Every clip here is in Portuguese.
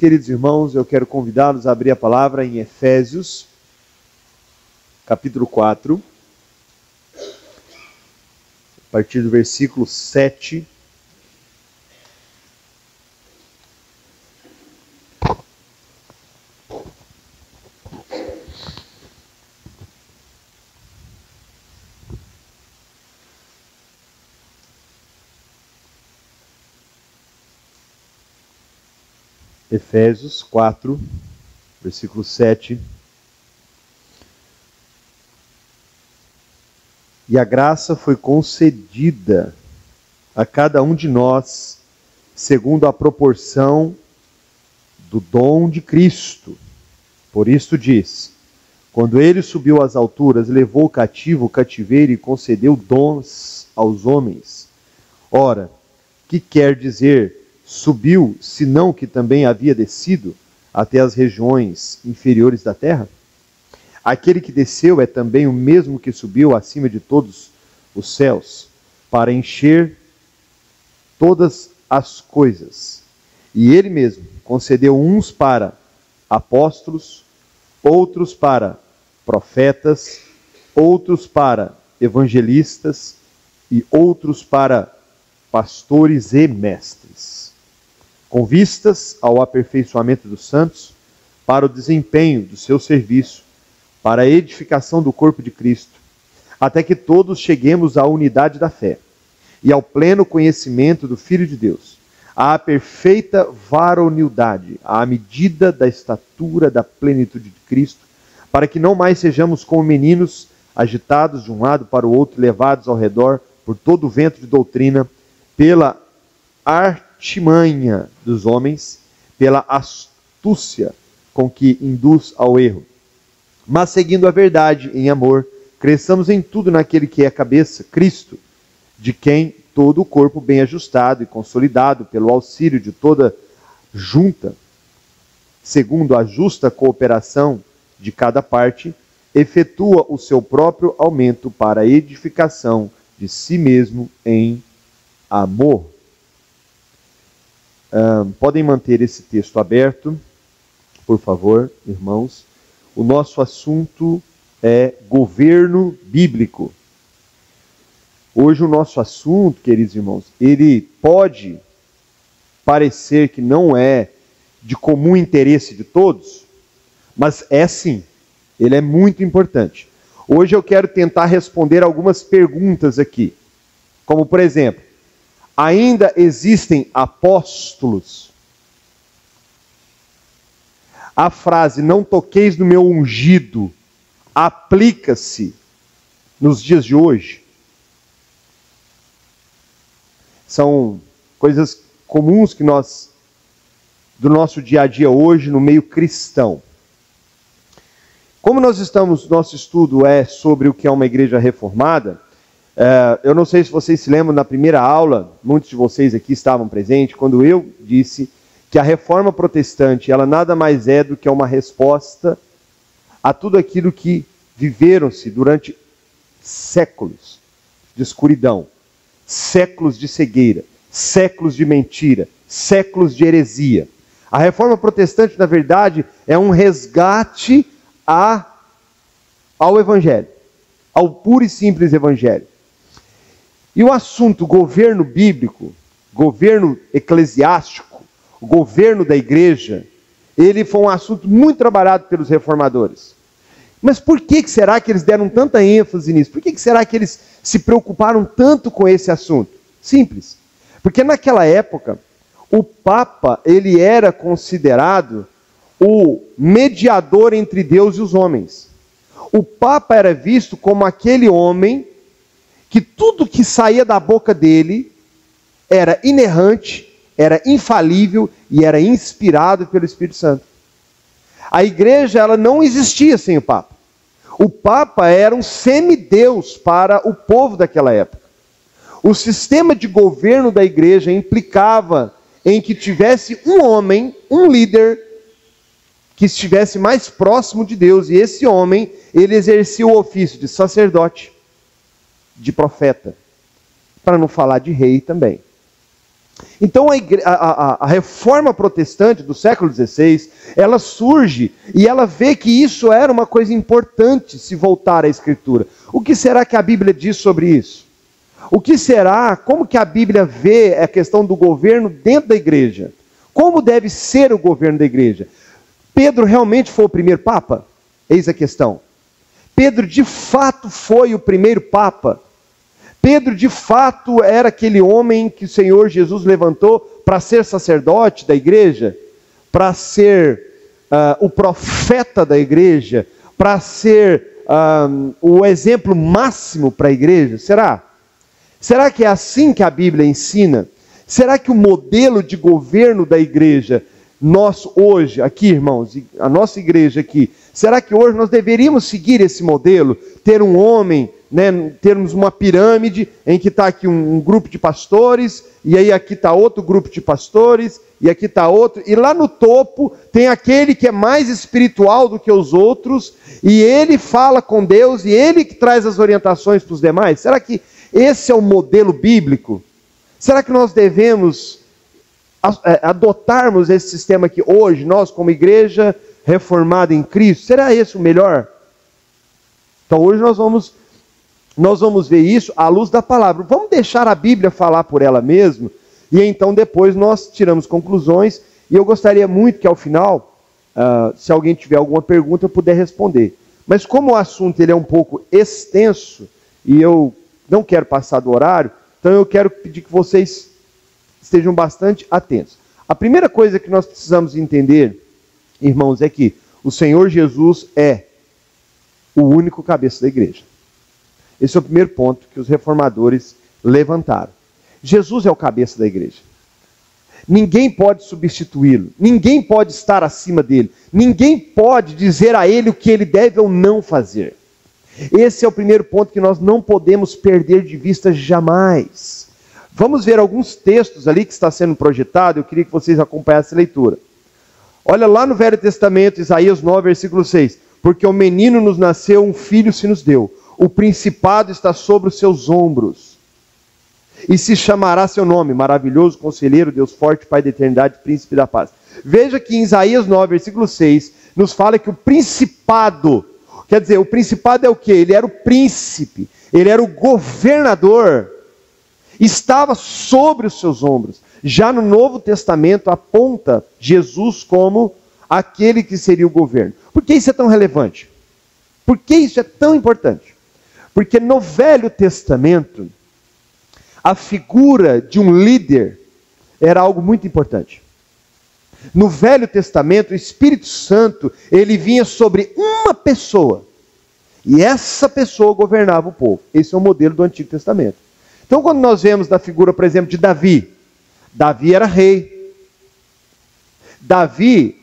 queridos irmãos, eu quero convidá-los a abrir a palavra em Efésios, capítulo 4, a partir do versículo 7. Efésios 4, versículo 7. E a graça foi concedida a cada um de nós, segundo a proporção do dom de Cristo. Por isto diz: quando ele subiu às alturas, levou cativo o cativeiro e concedeu dons aos homens. Ora, que quer dizer subiu, senão que também havia descido até as regiões inferiores da terra? Aquele que desceu é também o mesmo que subiu acima de todos os céus, para encher todas as coisas. E ele mesmo concedeu uns para apóstolos, outros para profetas, outros para evangelistas e outros para pastores e mestres, com vistas ao aperfeiçoamento dos santos, para o desempenho do seu serviço, para a edificação do corpo de Cristo, até que todos cheguemos à unidade da fé e ao pleno conhecimento do Filho de Deus, à perfeita varonilidade, à medida da estatura da plenitude de Cristo, para que não mais sejamos como meninos, agitados de um lado para o outro, levados ao redor por todo o vento de doutrina, pela artimanha dos homens, pela astúcia com que induz ao erro. Mas seguindo a verdade em amor, cresçamos em tudo naquele que é a cabeça, Cristo, de quem todo o corpo bem ajustado e consolidado pelo auxílio de toda junta, segundo a justa cooperação de cada parte, efetua o seu próprio aumento para a edificação de si mesmo em amor. Podem manter esse texto aberto, por favor, irmãos. O nosso assunto é governo bíblico. Hoje o nosso assunto, queridos irmãos, ele pode parecer que não é de comum interesse de todos, mas é sim, ele é muito importante. Hoje eu quero tentar responder algumas perguntas aqui, como por exemplo, ainda existem apóstolos? A frase, não toqueis no meu ungido, aplica-se nos dias de hoje? São coisas comuns que do nosso dia a dia hoje, no meio cristão. Como nosso estudo é sobre o que é uma igreja reformada, eu não sei se vocês se lembram, na primeira aula, muitos de vocês aqui estavam presentes, quando eu disse que a reforma protestante, ela nada mais é do que uma resposta a tudo aquilo que viveram-se durante séculos de escuridão, séculos de cegueira, séculos de mentira, séculos de heresia. A reforma protestante, na verdade, é um resgate ao Evangelho, ao puro e simples Evangelho. E o assunto governo bíblico, governo eclesiástico, o governo da igreja, ele foi um assunto muito trabalhado pelos reformadores. Mas por que será que eles deram tanta ênfase nisso? Por que será que eles se preocuparam tanto com esse assunto? Simples. Porque naquela época, o Papa, ele era considerado o mediador entre Deus e os homens. O Papa era visto como aquele homem que tudo que saía da boca dele era inerrante, era infalível e era inspirado pelo Espírito Santo. A igreja, ela não existia sem o Papa. O Papa era um semideus para o povo daquela época. O sistema de governo da igreja implicava em que tivesse um homem, um líder, que estivesse mais próximo de Deus, e esse homem, ele exercia o ofício de sacerdote, de profeta, para não falar de rei também. Então a reforma protestante do século XVI, ela surge e ela vê que isso era uma coisa importante se voltar à Escritura. O que será que a Bíblia diz sobre isso? O que será, como que a Bíblia vê a questão do governo dentro da igreja? Como deve ser o governo da igreja? Pedro realmente foi o primeiro Papa? Eis a questão. Pedro de fato foi o primeiro Papa? Pedro de fato era aquele homem que o Senhor Jesus levantou para ser sacerdote da igreja? Para ser o profeta da igreja? Para ser o exemplo máximo para a igreja? Será? Será que é assim que a Bíblia ensina? Será que o modelo de governo da igreja, nós hoje, aqui irmãos, a nossa igreja aqui, será que hoje nós deveríamos seguir esse modelo? Ter um homem, termos uma pirâmide em que está aqui um grupo de pastores, e aí aqui está outro grupo de pastores, e aqui está outro, e lá no topo tem aquele que é mais espiritual do que os outros, e ele fala com Deus, e ele que traz as orientações para os demais? Será que esse é o modelo bíblico? Será que nós devemos adotarmos esse sistema aqui hoje, nós como igreja reformada em Cristo? Será esse o melhor? Então hoje nós vamos ver isso à luz da palavra. Vamos deixar a Bíblia falar por ela mesma, e então depois nós tiramos conclusões, e eu gostaria muito que ao final, se alguém tiver alguma pergunta, eu puder responder. Mas como o assunto ele é um pouco extenso, e eu não quero passar do horário, então eu quero pedir que vocês estejam bastante atentos. A primeira coisa que nós precisamos entender, irmãos, é que o Senhor Jesus é o único cabeça da igreja. Esse é o primeiro ponto que os reformadores levantaram. Jesus é o cabeça da igreja. Ninguém pode substituí-lo. Ninguém pode estar acima dele. Ninguém pode dizer a ele o que ele deve ou não fazer. Esse é o primeiro ponto que nós não podemos perder de vista jamais. Vamos ver alguns textos ali que está sendo projetado. Eu queria que vocês acompanhassem a leitura. Olha lá no Velho Testamento, Isaías 9, versículo 6. Porque o menino nos nasceu, um filho se nos deu. O principado está sobre os seus ombros. E se chamará seu nome, maravilhoso conselheiro, Deus forte, Pai da eternidade, príncipe da paz. Veja que em Isaías 9, versículo 6, nos fala que o principado, quer dizer, o principado é o quê? Ele era o príncipe, ele era o governador, estava sobre os seus ombros. Já no Novo Testamento aponta Jesus como aquele que seria o governo. Por que isso é tão relevante? Por que isso é tão importante? Porque no Velho Testamento, a figura de um líder era algo muito importante. No Velho Testamento, o Espírito Santo, ele vinha sobre uma pessoa. E essa pessoa governava o povo. Esse é o modelo do Antigo Testamento. Então, quando nós vemos da figura, por exemplo, de Davi. Davi era rei. Davi,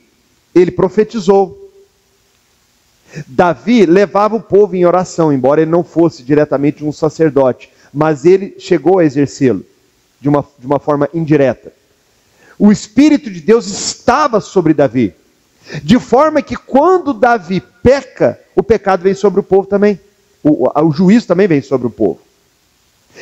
ele profetizou. Davi levava o povo em oração, embora ele não fosse diretamente um sacerdote. Mas ele chegou a exercê-lo de uma forma indireta. O Espírito de Deus estava sobre Davi. De forma que quando Davi peca, o pecado vem sobre o povo também. O juízo também vem sobre o povo.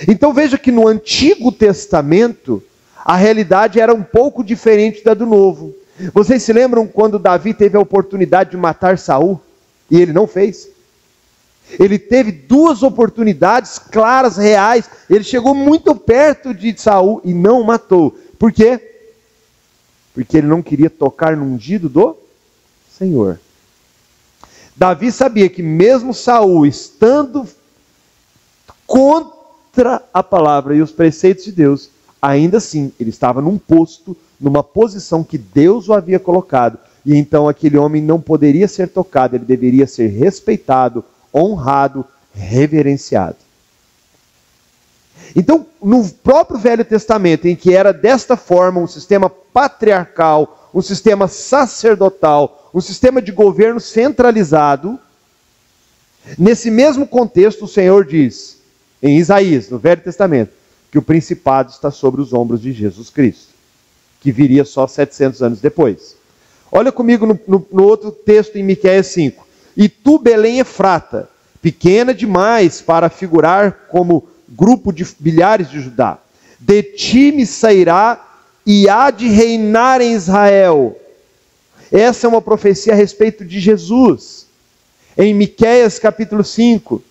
Então veja que no Antigo Testamento, a realidade era um pouco diferente da do Novo. Vocês se lembram quando Davi teve a oportunidade de matar Saul? E ele não fez? Ele teve duas oportunidades claras, reais. Ele chegou muito perto de Saul e não o matou. Por quê? Porque ele não queria tocar no ungido do Senhor. Davi sabia que mesmo Saul estando contra a palavra e os preceitos de Deus, ainda assim ele estava num posto, numa posição que Deus o havia colocado. E então aquele homem não poderia ser tocado, ele deveria ser respeitado, honrado, reverenciado. Então, no próprio Velho Testamento, em que era desta forma um sistema patriarcal, um sistema sacerdotal, um sistema de governo centralizado, nesse mesmo contexto o Senhor diz, em Isaías, no Velho Testamento, que o principado está sobre os ombros de Jesus Cristo, que viria só 700 anos depois. Olha comigo no outro texto em Miqueias 5. E tu, Belém Efrata, pequena demais para figurar como grupo de milhares de Judá. de ti me sairá e há de reinar em Israel. Essa é uma profecia a respeito de Jesus. Em Miqueias capítulo 5,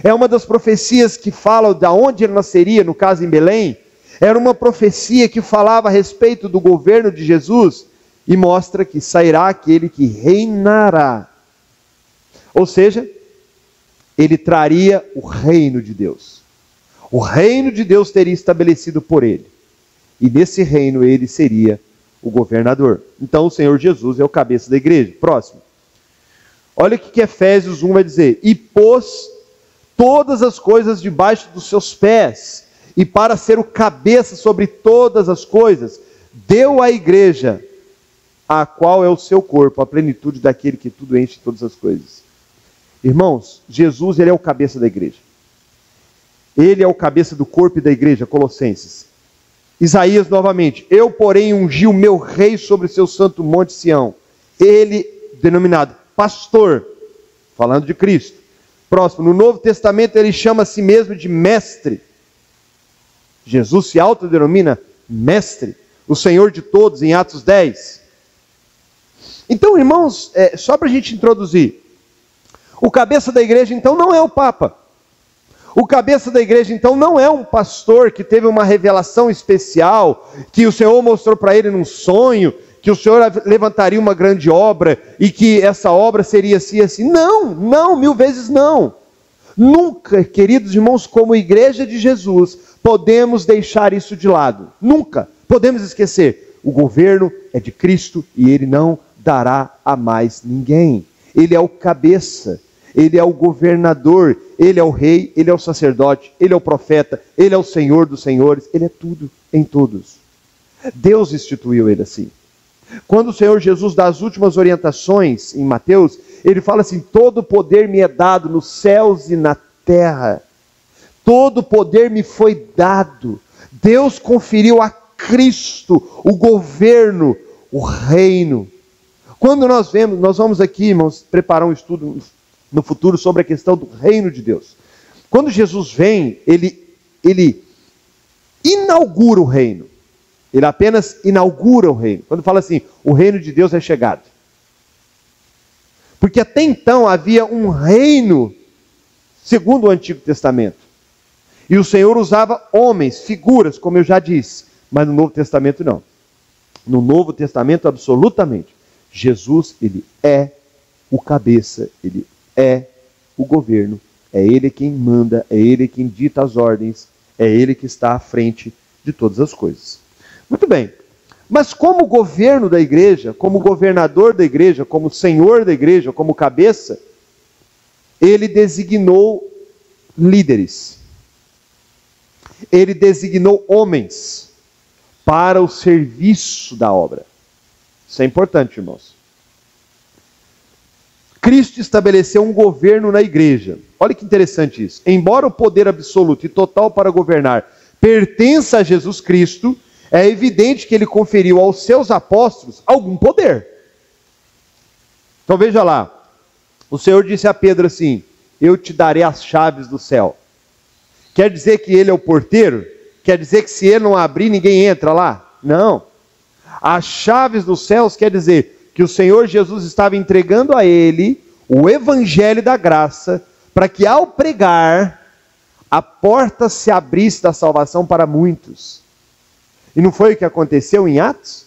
é uma das profecias que fala de onde ele nasceria, no caso em Belém. Era uma profecia que falava a respeito do governo de Jesus e mostra que sairá aquele que reinará. Ou seja, ele traria o reino de Deus. O reino de Deus teria estabelecido por ele. E nesse reino ele seria o governador. Então o Senhor Jesus é o cabeça da igreja. Próximo. Olha o que Efésios 1 vai dizer. E pôs todas as coisas debaixo dos seus pés, e para ser o cabeça sobre todas as coisas, deu à igreja, a qual é o seu corpo, a plenitude daquele que tudo enche todas as coisas. Irmãos, Jesus, ele é o cabeça da igreja. Ele é o cabeça do corpo e da igreja, Colossenses. Isaías novamente, eu porém ungi o meu rei sobre o seu santo monte Sião. Ele, denominado pastor, falando de Cristo. Próximo, no Novo Testamento ele chama a si mesmo de mestre. Jesus se autodenomina mestre, o Senhor de todos, em Atos 10. Então, irmãos, só para a gente introduzir, o cabeça da igreja então não é o Papa. O cabeça da igreja então não é um pastor que teve uma revelação especial, que o Senhor mostrou para ele num sonho, que o Senhor levantaria uma grande obra e que essa obra seria assim assim. Não, não, 1000 vezes não. Nunca, queridos irmãos, como igreja de Jesus, podemos deixar isso de lado. Nunca podemos esquecer. O governo é de Cristo e ele não dará a mais ninguém. Ele é o cabeça, ele é o governador, ele é o rei, ele é o sacerdote, ele é o profeta, ele é o Senhor dos senhores, ele é tudo em todos. Deus instituiu ele assim. Quando o Senhor Jesus dá as últimas orientações em Mateus, ele fala assim: todo poder me é dado nos céus e na terra. Todo poder me foi dado. Deus conferiu a Cristo o governo, o reino. Quando nós vamos aqui, irmãos, preparar um estudo no futuro sobre a questão do reino de Deus. Quando Jesus vem, ele inaugura o reino. Ele apenas inaugura o reino. Quando fala assim, o reino de Deus é chegado. Porque até então havia um reino, segundo o Antigo Testamento. E o Senhor usava homens, figuras, como eu já disse. Mas no Novo Testamento não. No Novo Testamento, absolutamente. Jesus, ele é o cabeça, ele é o governo. É ele quem manda, é ele quem dita as ordens, é ele que está à frente de todas as coisas. Muito bem, mas como governo da igreja, como governador da igreja, como senhor da igreja, como cabeça, ele designou líderes. Ele designou homens para o serviço da obra. Isso é importante, irmãos. Cristo estabeleceu um governo na igreja. Olha que interessante isso. Embora o poder absoluto e total para governar pertença a Jesus Cristo, é evidente que ele conferiu aos seus apóstolos algum poder. Então veja lá, o Senhor disse a Pedro assim: eu te darei as chaves do céu. Quer dizer que ele é o porteiro? Quer dizer que se ele não abrir, ninguém entra lá? Não. As chaves dos céus quer dizer que o Senhor Jesus estava entregando a ele o evangelho da graça, para que ao pregar, a porta se abrisse da salvação para muitos. E não foi o que aconteceu em Atos?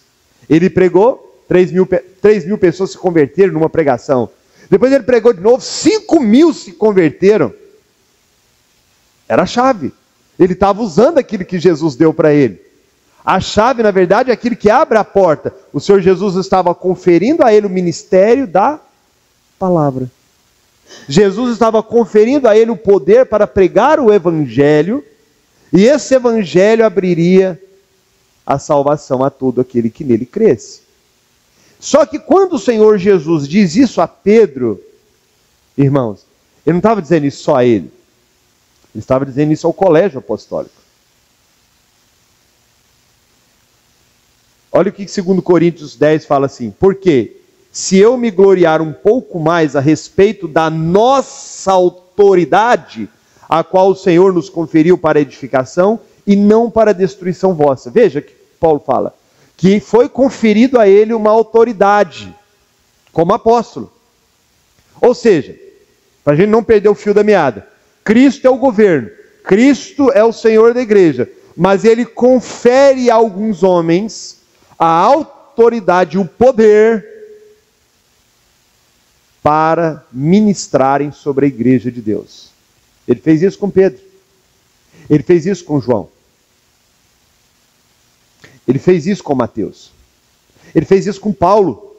Ele pregou, 3 mil pessoas se converteram numa pregação. Depois ele pregou de novo, 5.000 se converteram. Era a chave. Ele estava usando aquilo que Jesus deu para ele. A chave, na verdade, é aquilo que abre a porta. O Senhor Jesus estava conferindo a ele o ministério da palavra. Jesus estava conferindo a ele o poder para pregar o evangelho, e esse evangelho abriria a salvação a todo aquele que nele cresce. Só que quando o Senhor Jesus diz isso a Pedro, irmãos, ele não estava dizendo isso só a ele. Ele estava dizendo isso ao colégio apostólico. Olha o que 2 Coríntios 10 fala assim: porque se eu me gloriar um pouco mais a respeito da nossa autoridade, a qual o Senhor nos conferiu para edificação, e não para a destruição vossa. Veja que Paulo fala, que foi conferido a ele uma autoridade, como apóstolo. Ou seja, para a gente não perder o fio da meada, Cristo é o governo, Cristo é o Senhor da igreja, mas ele confere a alguns homens a autoridade e o poder para ministrarem sobre a igreja de Deus. Ele fez isso com Pedro, ele fez isso com João, ele fez isso com Mateus, ele fez isso com Paulo,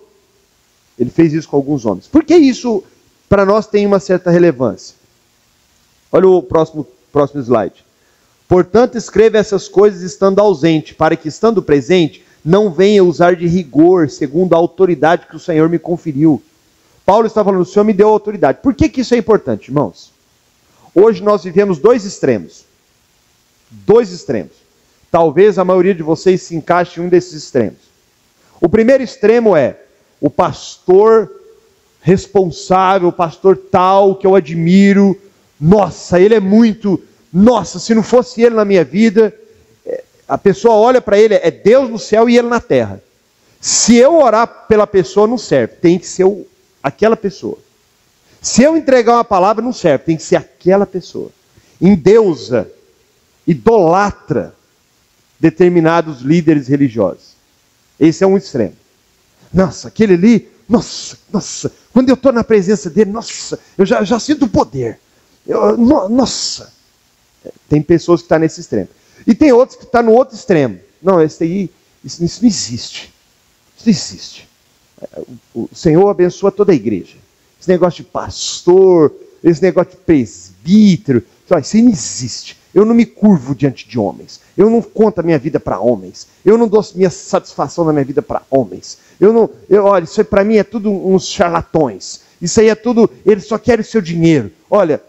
ele fez isso com alguns homens. Por que isso para nós tem uma certa relevância? Olha o próximo slide. Portanto, escreva essas coisas estando ausente, para que, estando presente, não venha usar de rigor, segundo a autoridade que o Senhor me conferiu. Paulo está falando, o Senhor me deu autoridade. Por que isso é importante, irmãos? Hoje nós vivemos dois extremos. Dois extremos. Talvez a maioria de vocês se encaixe em um desses extremos. O primeiro extremo é o pastor responsável, o pastor tal, que eu admiro. Nossa, ele é muito... Nossa, se não fosse ele na minha vida... A pessoa olha para ele, é Deus no céu e ele na terra. Se eu orar pela pessoa, não serve. Tem que ser aquela pessoa. Se eu entregar uma palavra, não serve. Tem que ser aquela pessoa. Endeusa, idolatra determinados líderes religiosos. Esse é um extremo. Nossa, aquele ali, nossa, quando eu estou na presença dele, nossa, eu já sinto o poder. Nossa. Tem pessoas que estão nesse extremo. E tem outros que estão no outro extremo. Não, isso não existe. Isso não existe. O Senhor abençoa toda a igreja. Esse negócio de pastor, esse negócio de presbítero, isso aí não existe. Eu não me curvo diante de homens. Eu não conto a minha vida para homens. Eu não dou minha satisfação na minha vida para homens. Olha, isso aí para mim é tudo uns charlatões. Isso aí é tudo, eles só querem o seu dinheiro. Olha,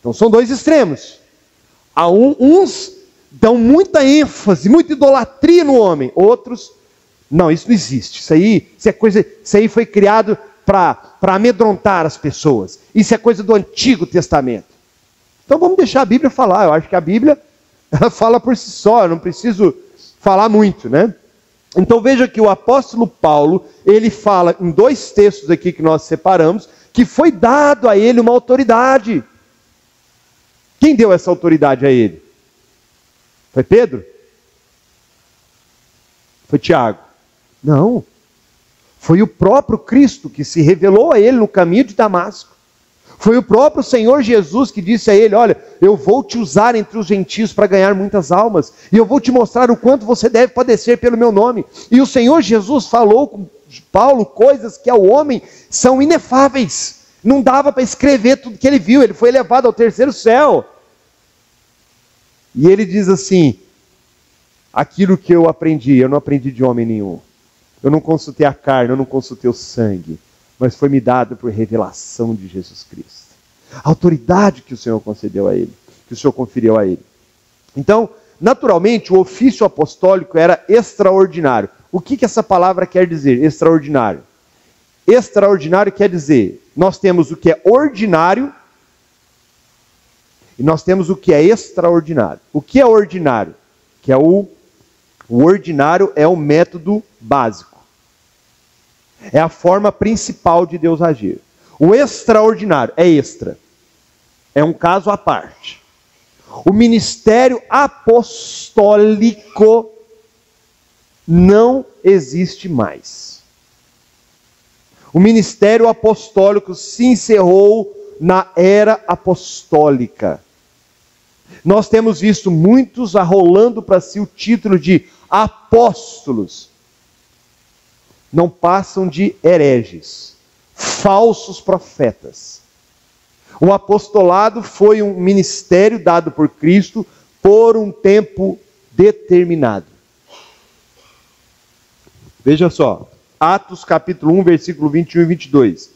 então são dois extremos. Uns dão muita ênfase, muita idolatria no homem. Outros, não, isso não existe. Isso aí foi criado para amedrontar as pessoas. Isso é coisa do Antigo Testamento. Então vamos deixar a Bíblia falar. Eu acho que a Bíblia, ela fala por si só. Eu não preciso falar muito, né? Então veja que o apóstolo Paulo, ele fala em dois textos aqui que nós separamos, que foi dado a ele uma autoridade. Quem deu essa autoridade a ele? Foi Pedro? Foi Tiago? Não. Foi o próprio Cristo que se revelou a ele no caminho de Damasco. Foi o próprio Senhor Jesus que disse a ele, olha, eu vou te usar entre os gentios para ganhar muitas almas. E eu vou te mostrar o quanto você deve padecer pelo meu nome. E o Senhor Jesus falou com Paulo coisas que ao homem são inefáveis. Não dava para escrever tudo que ele viu. Ele foi levado ao terceiro céu. E ele diz assim, aquilo que eu não aprendi de homem nenhum. Eu não consultei a carne, eu não consultei o sangue, mas foi me dado por revelação de Jesus Cristo. A autoridade que o Senhor concedeu a ele, que o Senhor conferiu a ele. Então, naturalmente, o ofício apostólico era extraordinário. O que essa palavra quer dizer, extraordinário? Extraordinário quer dizer, nós temos o que é ordinário, e nós temos o que é extraordinário. O que é ordinário? Que é o ordinário é o método básico. É a forma principal de Deus agir. O extraordinário é extra. É um caso à parte. O ministério apostólico não existe mais. O ministério apostólico se encerrou na era apostólica. Nós temos visto muitos arrolando para si o título de apóstolos. Não passam de hereges, falsos profetas. O apostolado foi um ministério dado por Cristo por um tempo determinado. Veja só, Atos capítulo 1, versículo 21 e 22.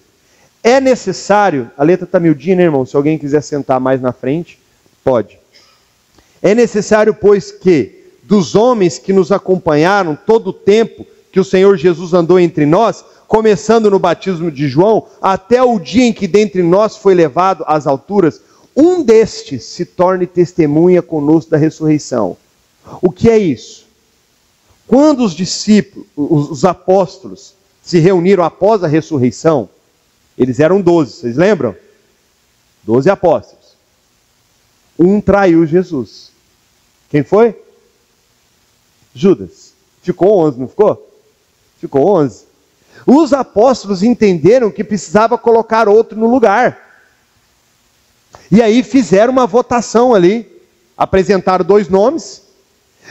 É necessário, a letra está miudinha, né, irmão? Se alguém quiser sentar mais na frente, pode. É necessário, pois, que dos homens que nos acompanharam todo o tempo que o Senhor Jesus andou entre nós, começando no batismo de João, até o dia em que dentre nós foi levado às alturas, um destes se torne testemunha conosco da ressurreição. O que é isso? Quando os discípulos, os apóstolos, se reuniram após a ressurreição, eles eram 12, vocês lembram? 12 apóstolos. Um traiu Jesus. Quem foi? Judas. Ficou 11, não ficou? Ficou 11. Os apóstolos entenderam que precisava colocar outro no lugar. E aí fizeram uma votação ali. Apresentaram 2 nomes.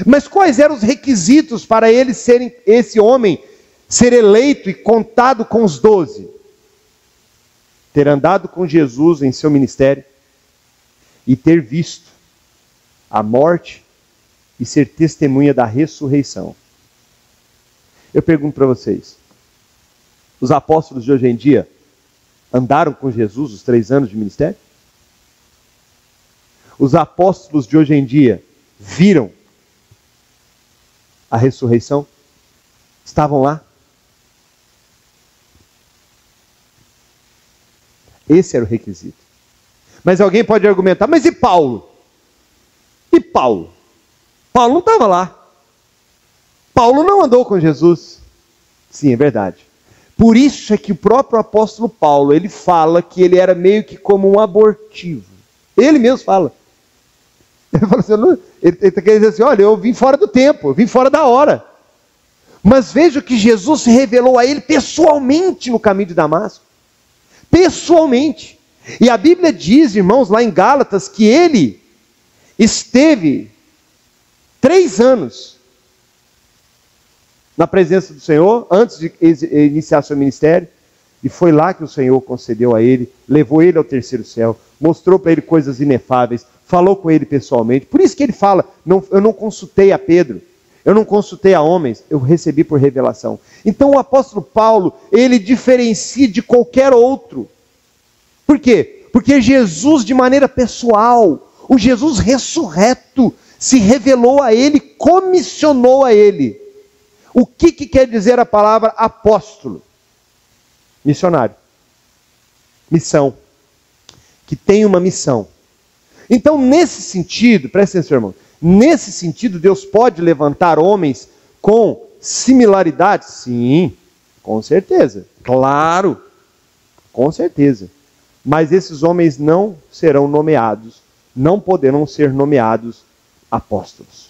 Mas quais eram os requisitos para eles serem, esse homem ser eleito e contado com os 12? Ter andado com Jesus em seu ministério e ter visto a morte e ser testemunha da ressurreição. Eu pergunto para vocês, os apóstolos de hoje em dia andaram com Jesus os 3 anos de ministério? Os apóstolos de hoje em dia viram a ressurreição? Estavam lá? Esse era o requisito. Mas alguém pode argumentar, mas e Paulo? E Paulo? Paulo não estava lá. Paulo não andou com Jesus. Sim, é verdade. Por isso é que o próprio apóstolo Paulo, ele fala que ele era meio que como um abortivo. Ele mesmo fala. Ele fala assim, ele está querendo dizer assim, olha, eu vim fora do tempo, eu vim fora da hora. Mas veja que Jesus se revelou a ele pessoalmente no caminho de Damasco. Pessoalmente. E a Bíblia diz, irmãos, lá em Gálatas, que ele esteve 3 anos na presença do Senhor, antes de iniciar seu ministério, e foi lá que o Senhor concedeu a ele, levou ele ao 3º céu, mostrou para ele coisas inefáveis, falou com ele pessoalmente. Por isso que ele fala, eu não consultei a Pedro, eu não consultei a homens, eu recebi por revelação. Então o apóstolo Paulo, ele diferencia de qualquer outro. Por quê? Porque Jesus, de maneira pessoal, o Jesus ressurreto, se revelou a ele, comissionou a ele. O que quer dizer a palavra apóstolo? Missionário. Missão. Que tem uma missão. Então, nesse sentido, presta atenção, irmão, nesse sentido, Deus pode levantar homens com similaridades? Sim, com certeza. Claro, com certeza. Mas esses homens não serão nomeados, não poderão ser nomeados apóstolos.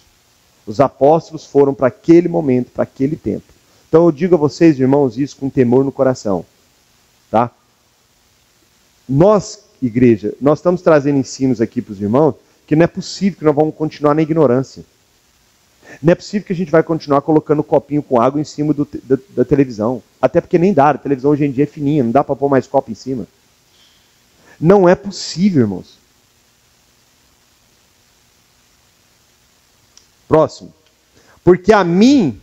Os apóstolos foram para aquele momento, para aquele tempo. Então eu digo a vocês, irmãos, isso com temor no coração. Tá? Nós, igreja, nós estamos trazendo ensinos aqui para os irmãos que não é possível que nós vamos continuar na ignorância. Não é possível que a gente vai continuar colocando copinho com água em cima da televisão. Até porque nem dá, a televisão hoje em dia é fininha, não dá para pôr mais copo em cima. Não é possível, irmãos. Próximo. Porque a mim,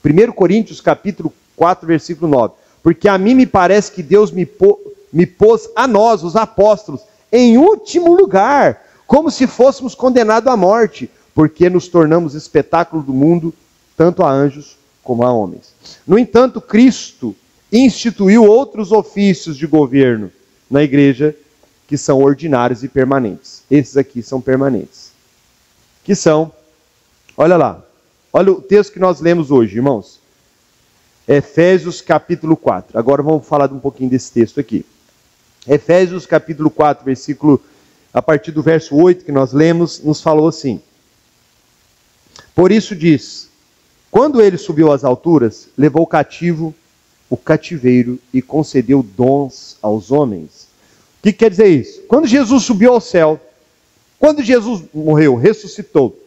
1 Coríntios capítulo 4, versículo 9. Porque a mim me parece que Deus me pôs a nós, os apóstolos, em último lugar, como se fôssemos condenados à morte, porque nos tornamos espetáculo do mundo, tanto a anjos como a homens. No entanto, Cristo instituiu outros ofícios de governo na igreja, que são ordinários e permanentes. Esses aqui são permanentes. Que são, olha lá, olha o texto que nós lemos hoje, irmãos. Efésios capítulo 4. Agora vamos falar um pouquinho desse texto aqui. Efésios capítulo 4, versículo, a partir do verso 8 que nós lemos, nos falou assim. Por isso diz, quando ele subiu às alturas, levou cativo o cativeiro e concedeu dons aos homens. O que quer dizer isso? Quando Jesus subiu ao céu, quando Jesus morreu, ressuscitou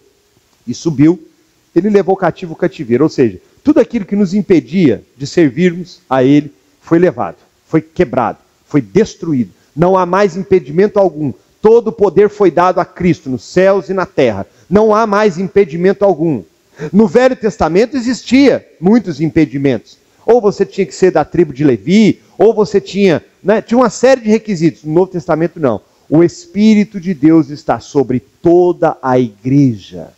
e subiu, ele levou cativo o cativeiro, ou seja, tudo aquilo que nos impedia de servirmos a ele foi levado, foi quebrado, foi destruído. Não há mais impedimento algum. Todo o poder foi dado a Cristo nos céus e na terra. Não há mais impedimento algum. No Velho Testamento existia muitos impedimentos. Ou você tinha que ser da tribo de Levi, ou você tinha uma série de requisitos. No Novo Testamento não. O Espírito de Deus está sobre toda a igreja.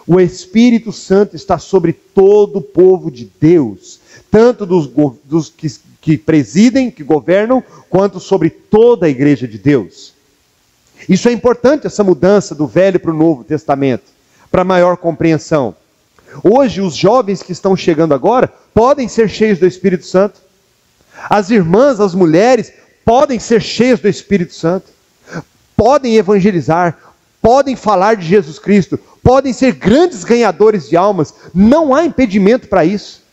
O Espírito Santo está sobre todo o povo de Deus. Tanto dos que presidem, que governam, quanto sobre toda a igreja de Deus. Isso é importante, essa mudança do Velho para o Novo Testamento. para maior compreensão. Hoje, os jovens que estão chegando agora podem ser cheios do Espírito Santo. As irmãs, as mulheres, podem ser cheias do Espírito Santo. Podem evangelizar, podem falar de Jesus Cristo, podem ser grandes ganhadores de almas. Não há impedimento para isso.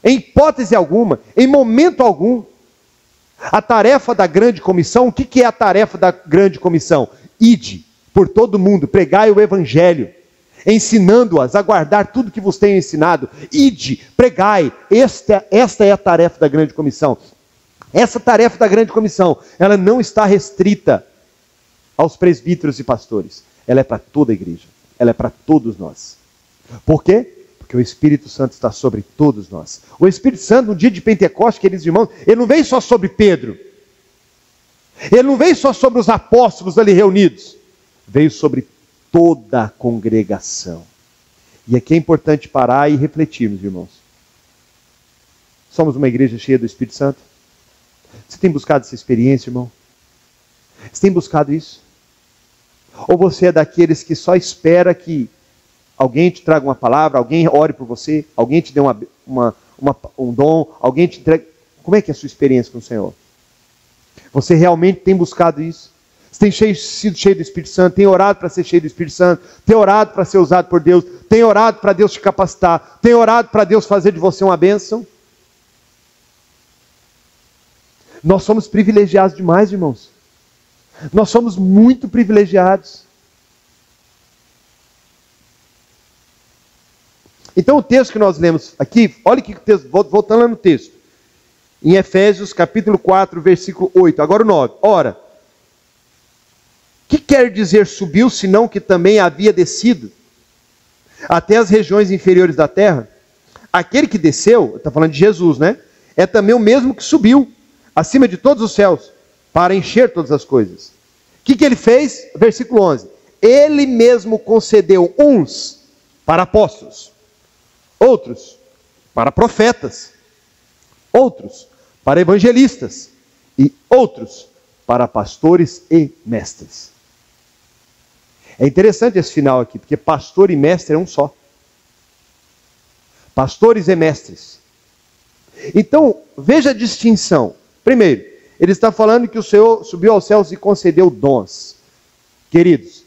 Em hipótese alguma, em momento algum. A tarefa da grande comissão, o que é a tarefa da grande comissão? Ide por todo mundo, pregai o evangelho, ensinando-as a guardar tudo que vos tenho ensinado. Ide, pregai. Esta é a tarefa da grande comissão. Essa tarefa da grande comissão, ela não está restrita aos presbíteros e pastores. Ela é para toda a igreja. Ela é para todos nós. Por quê? Porque o Espírito Santo está sobre todos nós. O Espírito Santo, no dia de Pentecostes, queridos irmãos, ele não veio só sobre Pedro. Ele não veio só sobre os apóstolos ali reunidos. Veio sobre toda a congregação. E aqui é importante parar e refletirmos, irmãos. Somos uma igreja cheia do Espírito Santo? Você tem buscado essa experiência, irmão? Você tem buscado isso? Ou você é daqueles que só espera que alguém te traga uma palavra, alguém ore por você, alguém te dê um dom, alguém te entregue... Como é que é a sua experiência com o Senhor? Você realmente tem buscado isso? Você tem sido cheio do Espírito Santo? Tem orado para ser cheio do Espírito Santo? Tem orado para ser usado por Deus? Tem orado para Deus te capacitar? Tem orado para Deus fazer de você uma bênção? Nós somos privilegiados demais, irmãos. Nós somos muito privilegiados. Então o texto que nós lemos aqui, olha que o texto, voltando lá no texto, em Efésios capítulo 4, versículo 8, agora o 9. Ora, que quer dizer subiu, senão que também havia descido até as regiões inferiores da terra? Aquele que desceu, está falando de Jesus, né? É também o mesmo que subiu, acima de todos os céus, para encher todas as coisas. O que ele fez? Versículo 11. Ele mesmo concedeu uns para apóstolos, outros para profetas, outros para evangelistas e outros para pastores e mestres. É interessante esse final aqui, porque pastor e mestre é um só. Pastores e mestres. Então, veja a distinção. Primeiro, ele está falando que o Senhor subiu aos céus e concedeu dons. Queridos,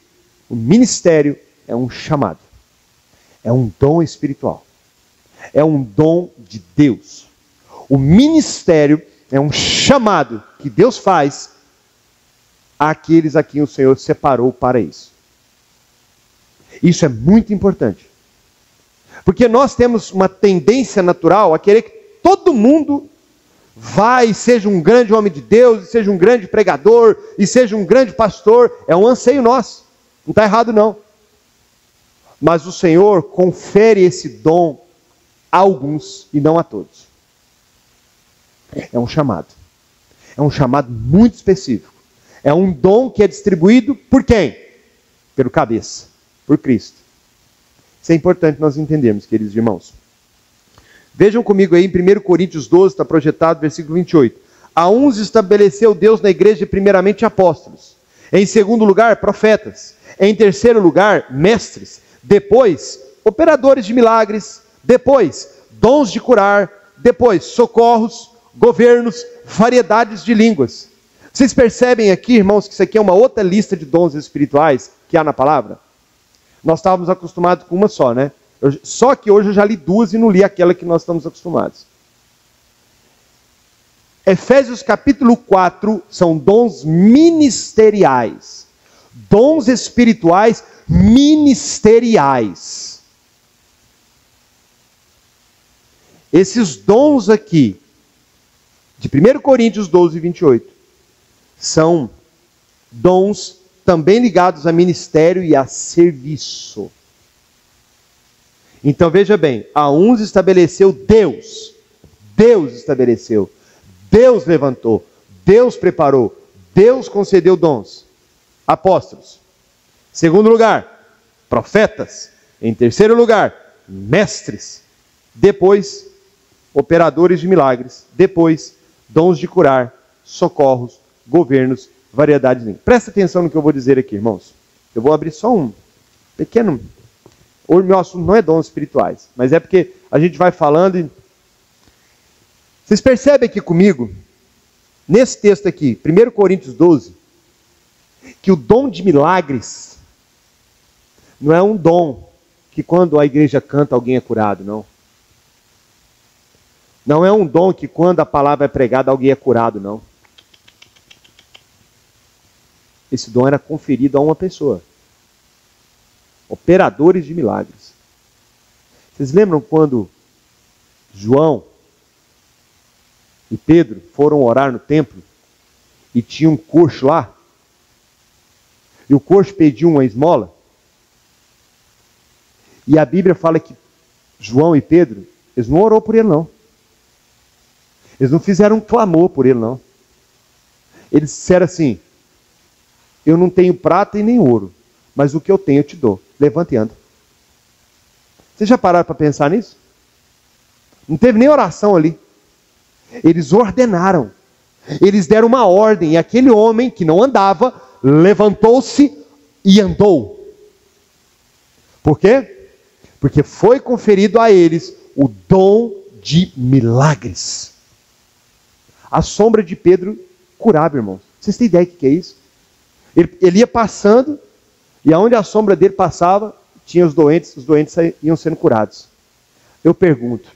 o ministério é um chamado. É um dom espiritual. É um dom de Deus. O ministério é um chamado que Deus faz àqueles a quem o Senhor separou para isso. Isso é muito importante. Porque nós temos uma tendência natural a querer que todo mundo vá e seja um grande homem de Deus, e seja um grande pregador, e seja um grande pastor. É um anseio nosso. Não está errado, não. Mas o Senhor confere esse dom a alguns e não a todos. É um chamado. É um chamado muito específico. É um dom que é distribuído por quem? Pelo cabeça, por Cristo. Isso é importante nós entendermos, queridos irmãos. Vejam comigo aí em 1 Coríntios 12, está projetado, versículo 28. A uns estabeleceu Deus na igreja primeiramente apóstolos. Em segundo lugar, profetas. Em terceiro lugar, mestres. Depois, operadores de milagres. Depois, dons de curar. Depois, socorros, governos, variedades de línguas. Vocês percebem aqui, irmãos, que isso aqui é uma outra lista de dons espirituais que há na palavra? Nós estávamos acostumados com uma só, né? Só que hoje eu já li duas e não li aquela que nós estamos acostumados. Efésios capítulo 4 são dons ministeriais. Dons espirituais ministeriais. Esses dons aqui, de 1 Coríntios 12, 28, são dons também ligados a ministério e a serviço. Então veja bem, a uns estabeleceu Deus. Deus estabeleceu. Deus levantou. Deus preparou. Deus concedeu dons. Apóstolos. Segundo lugar, profetas. Em terceiro lugar, mestres. Depois, operadores de milagres. Depois, dons de curar, socorros, governos, variedades de línguas. Presta atenção no que eu vou dizer aqui, irmãos. Eu vou abrir só um pequeno Hoje o meu assunto não é dons espirituais, mas é porque a gente vai falando e... Vocês percebem aqui comigo, nesse texto aqui, 1 Coríntios 12, que o dom de milagres não é um dom que quando a igreja canta alguém é curado, não. Não é um dom que quando a palavra é pregada alguém é curado, não. Esse dom era conferido a uma pessoa. Operadores de milagres. Vocês lembram quando João e Pedro foram orar no templo e tinha um coxo lá? E o coxo pediu uma esmola? E a Bíblia fala que João e Pedro, eles não orou por ele não. Eles não fizeram um clamor por ele não. Eles disseram assim: eu não tenho prata e nem ouro, mas o que eu tenho eu te dou. Levanta e anda. Vocês já pararam para pensar nisso? Não teve nem oração ali. Eles ordenaram. Eles deram uma ordem. E aquele homem que não andava, levantou-se e andou. Por quê? Porque foi conferido a eles o dom de milagres. A sombra de Pedro curava, irmãos. Vocês têm ideia do que é isso? Ele ia passando, e aonde a sombra dele passava, tinha os doentes iam sendo curados. Eu pergunto,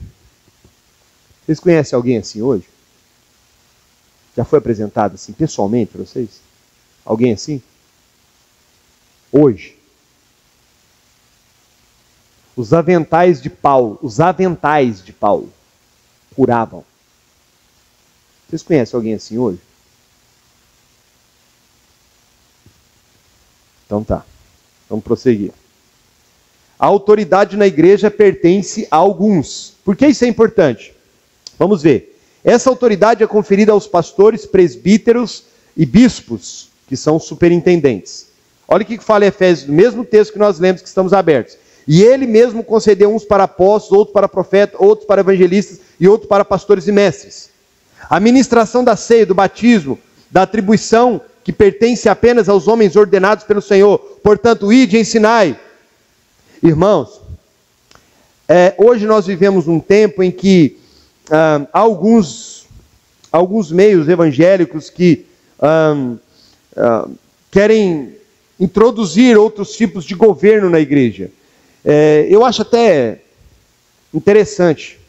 vocês conhecem alguém assim hoje? Já foi apresentado assim, pessoalmente para vocês? Alguém assim? Hoje. Os aventais de Paulo curavam. Vocês conhecem alguém assim hoje? Então tá, vamos prosseguir. A autoridade na igreja pertence a alguns. Por que isso é importante? Vamos ver. Essa autoridade é conferida aos pastores, presbíteros e bispos, que são superintendentes. Olha o que fala em Efésios, no mesmo texto que nós lemos, que estamos abertos. E ele mesmo concedeu uns para apóstolos, outros para profetas, outros para evangelistas e outros para pastores e mestres. A ministração da ceia, do batismo, da atribuição que pertence apenas aos homens ordenados pelo Senhor. Portanto, ide e ensinai. Irmãos, hoje nós vivemos um tempo em que alguns meios evangélicos que querem introduzir outros tipos de governo na igreja. Eu acho até interessante.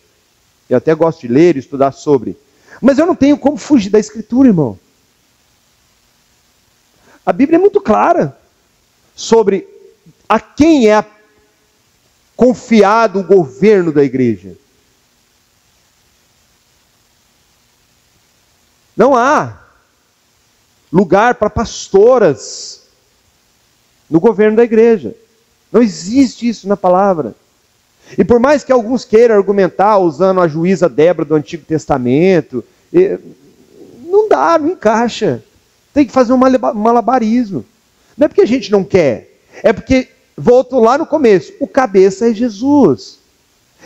Eu até gosto de ler e estudar sobre. Mas eu não tenho como fugir da Escritura, irmão. A Bíblia é muito clara sobre a quem é confiado o governo da igreja. Não há lugar para pastoras no governo da igreja. Não existe isso na palavra. E por mais que alguns queiram argumentar usando a juíza Débora do Antigo Testamento, não dá, não encaixa. Tem que fazer um malabarismo. Não é porque a gente não quer, é porque, volto lá no começo, o cabeça é Jesus.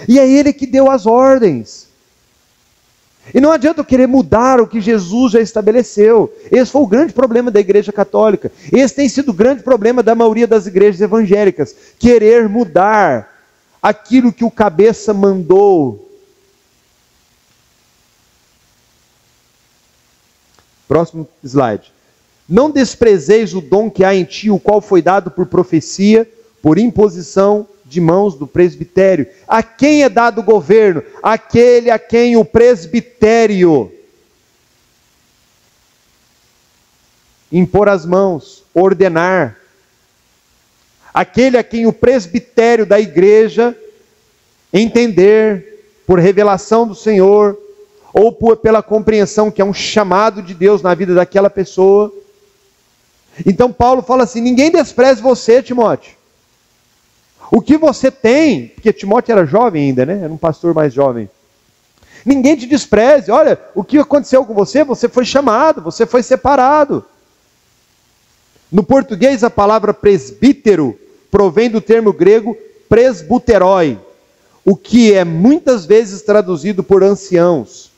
E é Ele que deu as ordens. E não adianta eu querer mudar o que Jesus já estabeleceu. Esse foi o grande problema da Igreja Católica. Esse tem sido o grande problema da maioria das igrejas evangélicas. Querer mudar aquilo que o cabeça mandou. Próximo slide. Não desprezeis o dom que há em ti, o qual foi dado por profecia, por imposição de mãos do presbitério. A quem é dado o governo? Aquele a quem o presbitério impor as mãos, ordenar. Aquele a quem o presbitério da igreja entender, por revelação do Senhor, ou pela compreensão que é um chamado de Deus na vida daquela pessoa. Então Paulo fala assim: ninguém despreze você, Timóteo. O que você tem, porque Timóteo era jovem ainda, né? Era um pastor mais jovem. Ninguém te despreze. Olha, o que aconteceu com você? Você foi chamado, você foi separado. No português, a palavra presbítero provém do termo grego presbuterói, o que é muitas vezes traduzido por anciãos.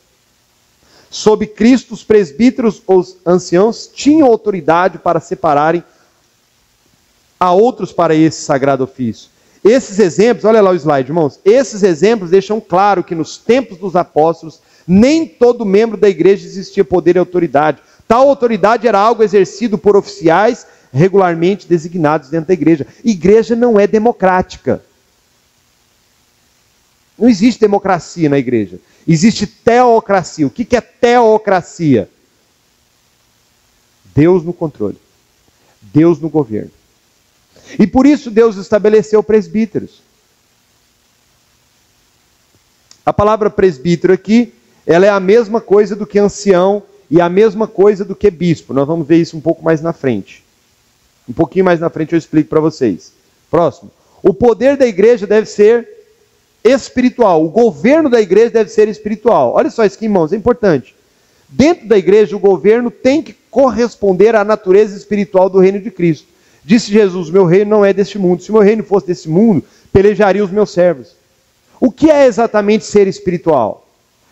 Sob Cristo, os presbíteros, os anciãos, tinham autoridade para separarem a outros para esse sagrado ofício. Esses exemplos, olha lá o slide, irmãos, esses exemplos deixam claro que nos tempos dos apóstolos, nem todo membro da igreja existia poder e autoridade. Tal autoridade era algo exercido por oficiais regularmente designados dentro da igreja. Igreja não é democrática. Não existe democracia na igreja. Existe teocracia. O que é teocracia? Deus no controle. Deus no governo. E por isso Deus estabeleceu presbíteros. A palavra presbítero aqui, ela é a mesma coisa do que ancião e a mesma coisa do que bispo. Nós vamos ver isso um pouco mais na frente. Um pouquinho mais na frente eu explico para vocês. Próximo. O poder da igreja deve ser espiritual. O governo da igreja deve ser espiritual. Olha só isso aqui, irmãos, é importante. Dentro da igreja, o governo tem que corresponder à natureza espiritual do reino de Cristo. Disse Jesus, meu reino não é deste mundo. Se o meu reino fosse desse mundo, pelejaria os meus servos. O que é exatamente ser espiritual?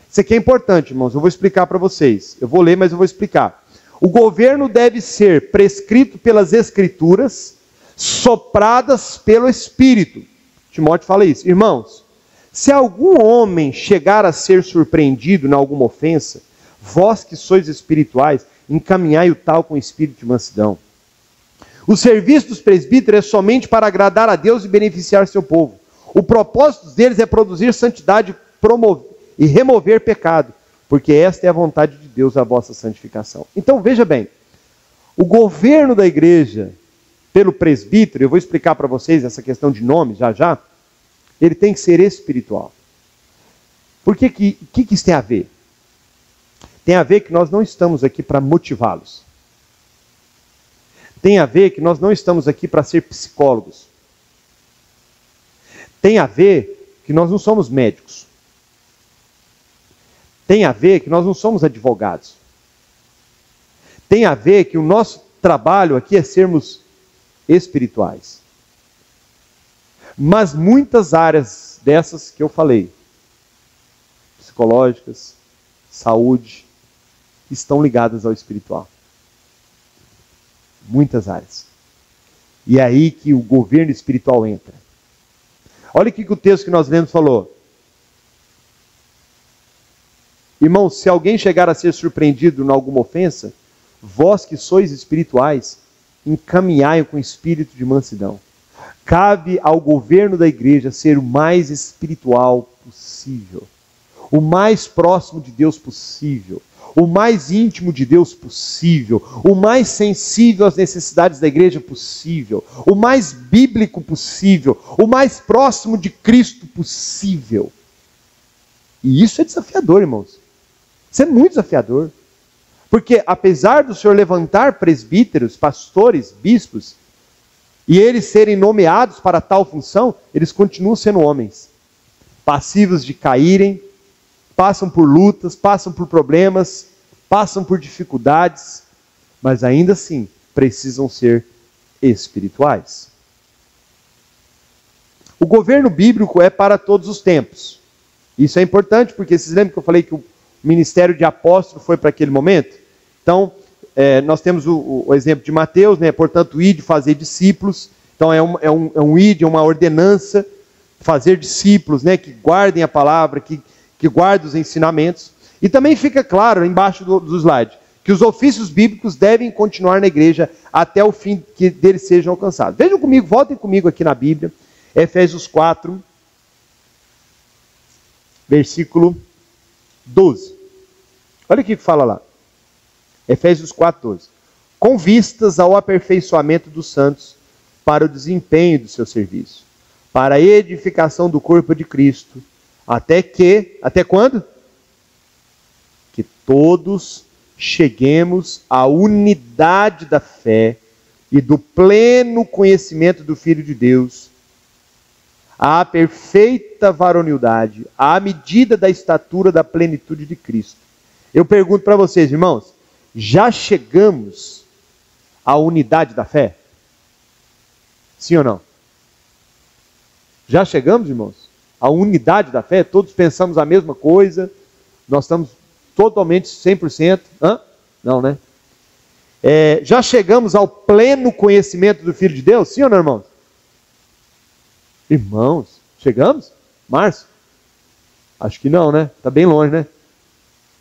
Isso aqui é importante, irmãos. Eu vou explicar para vocês. Eu vou ler, mas eu vou explicar. O governo deve ser prescrito pelas Escrituras, sopradas pelo Espírito. Timóteo fala isso. Irmãos, se algum homem chegar a ser surpreendido em alguma ofensa, vós que sois espirituais, encaminhai o tal com espírito de mansidão. O serviço dos presbíteros é somente para agradar a Deus e beneficiar seu povo. O propósito deles é produzir santidade e remover pecado, porque esta é a vontade de Deus, a vossa santificação. Então veja bem, o governo da igreja pelo presbítero, eu vou explicar para vocês essa questão de nomes já, ele tem que ser espiritual. Por que isso tem a ver? Tem a ver que nós não estamos aqui para motivá-los. Tem a ver que nós não estamos aqui para ser psicólogos. Tem a ver que nós não somos médicos. Tem a ver que nós não somos advogados. Tem a ver que o nosso trabalho aqui é sermos espirituais. Mas muitas áreas dessas que eu falei, psicológicas, saúde, estão ligadas ao espiritual. Muitas áreas. E é aí que o governo espiritual entra. Olha o que o texto que nós lemos falou. Irmãos, se alguém chegar a ser surpreendido em alguma ofensa, vós que sois espirituais, encaminhai-o com espírito de mansidão. Cabe ao governo da igreja ser o mais espiritual possível, o mais próximo de Deus possível, o mais íntimo de Deus possível, o mais sensível às necessidades da igreja possível, o mais bíblico possível, o mais próximo de Cristo possível. E isso é desafiador, irmãos. Isso é muito desafiador. Porque apesar do Senhor levantar presbíteros, pastores, bispos, e eles serem nomeados para tal função, eles continuam sendo homens, passivos de caírem, passam por lutas, passam por problemas, passam por dificuldades, mas ainda assim precisam ser espirituais. O governo bíblico é para todos os tempos. Isso é importante porque vocês lembram que eu falei que o ministério de apóstolo foi para aquele momento? Então, nós temos o exemplo de Mateus, né? Portanto, ide, fazer discípulos. Então, é um ide, é uma ordenança, fazer discípulos, né? Que guardem a palavra, que guardem os ensinamentos. E também fica claro, embaixo do slide, que os ofícios bíblicos devem continuar na igreja até o fim que deles sejam alcançados. Vejam comigo, voltem comigo aqui na Bíblia, Efésios 4, versículo 12. Olha o que fala lá. Efésios 4, 12. Com vistas ao aperfeiçoamento dos santos para o desempenho do seu serviço, para a edificação do corpo de Cristo, até quando? Que todos cheguemos à unidade da fé e do pleno conhecimento do Filho de Deus, à perfeita varonilidade, à medida da estatura da plenitude de Cristo. Eu pergunto para vocês, irmãos, já chegamos à unidade da fé? Sim ou não? Já chegamos, irmãos, à unidade da fé? Todos pensamos a mesma coisa? Nós estamos totalmente 100%? Não, né? Já chegamos ao pleno conhecimento do Filho de Deus? Sim ou não, irmãos? Irmãos, chegamos? Março? Acho que não, né? Está bem longe, né?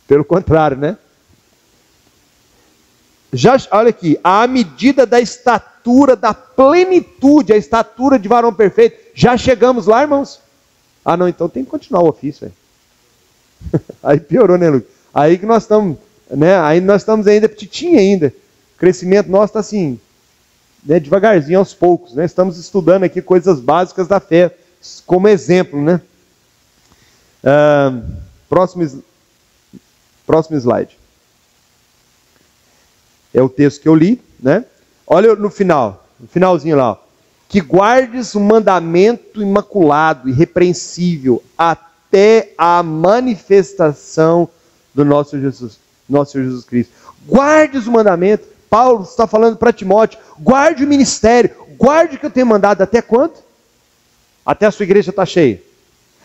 Pelo contrário, né? Já, olha aqui, à medida da estatura, da plenitude, a estatura de varão perfeito, já chegamos lá, irmãos? Ah, não, então tem que continuar o ofício, aí. Aí piorou, né, Lucas? Aí que nós estamos, né? Aí nós estamos ainda petitinho ainda. O crescimento nosso está assim, né, devagarzinho, aos poucos, né? Estamos estudando aqui coisas básicas da fé, como exemplo, né? Próximo slide. É o texto que eu li, né? Olha no finalzinho lá, ó. Que guardes o mandamento imaculado, irrepreensível, até a manifestação do nosso Jesus Cristo. Guardes o mandamento. Paulo está falando para Timóteo, guarde o ministério, guarde o que eu tenho mandado. Até quanto? Até a sua igreja estar cheia.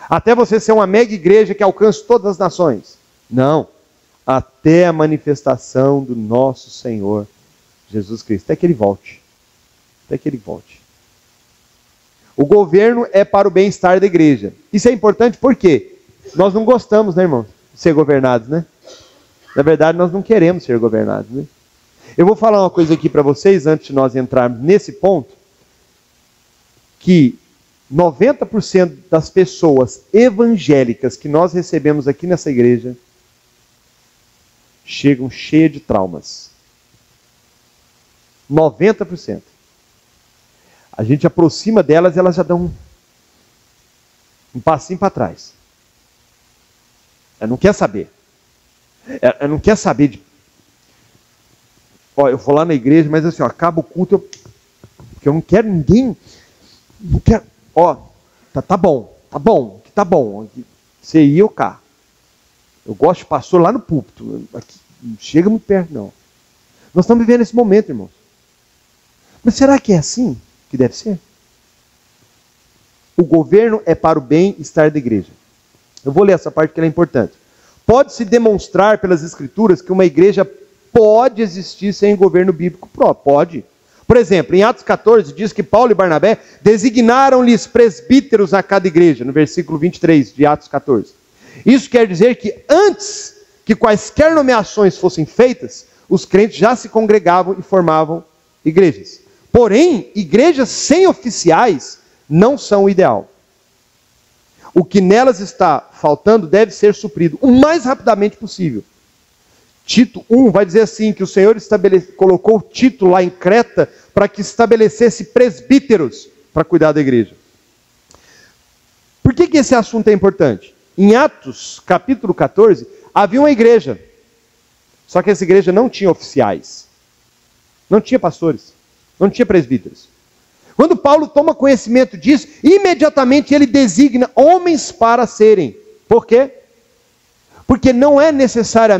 Até você ser uma mega igreja que alcance todas as nações. Não. Até a manifestação do nosso Senhor Jesus Cristo. Até que Ele volte. Até que Ele volte. O governo é para o bem-estar da igreja. Isso é importante porque nós não gostamos, né, irmão, de ser governados, né? Na verdade, nós não queremos ser governados, né? Eu vou falar uma coisa aqui para vocês, antes de nós entrarmos nesse ponto, que 90% das pessoas evangélicas que nós recebemos aqui nessa igreja chegam cheias de traumas. 90%. A gente aproxima delas e elas já dão um passinho para trás. Ela não quer saber. Ela não quer saber de... Ó, eu vou lá na igreja, mas assim, ó, acaba o culto, porque eu não quero ninguém... Não quero... Ó, tá bom. Você e eu cá. Eu gosto de pastor lá no púlpito. Aqui, não chega muito perto, não. Nós estamos vivendo esse momento, irmãos. Mas será que é assim que deve ser? O governo é para o bem-estar da igreja. Eu vou ler essa parte que ela é importante. Pode-se demonstrar pelas escrituras que uma igreja pode existir sem governo bíblico próprio. Pode. Por exemplo, em Atos 14 diz que Paulo e Barnabé designaram-lhes presbíteros a cada igreja, no versículo 23 de Atos 14. Isso quer dizer que antes que quaisquer nomeações fossem feitas, os crentes já se congregavam e formavam igrejas. Porém, igrejas sem oficiais não são o ideal. O que nelas está faltando deve ser suprido o mais rapidamente possível. Tito 1 vai dizer assim, que o Senhor colocou Tito lá em Creta para que estabelecesse presbíteros para cuidar da igreja. Por que esse assunto é importante? Em Atos, capítulo 14, havia uma igreja. Só que essa igreja não tinha oficiais. Não tinha pastores. Não tinha presbíteros. Quando Paulo toma conhecimento disso, imediatamente ele designa homens para serem. Por quê? Porque não é necessário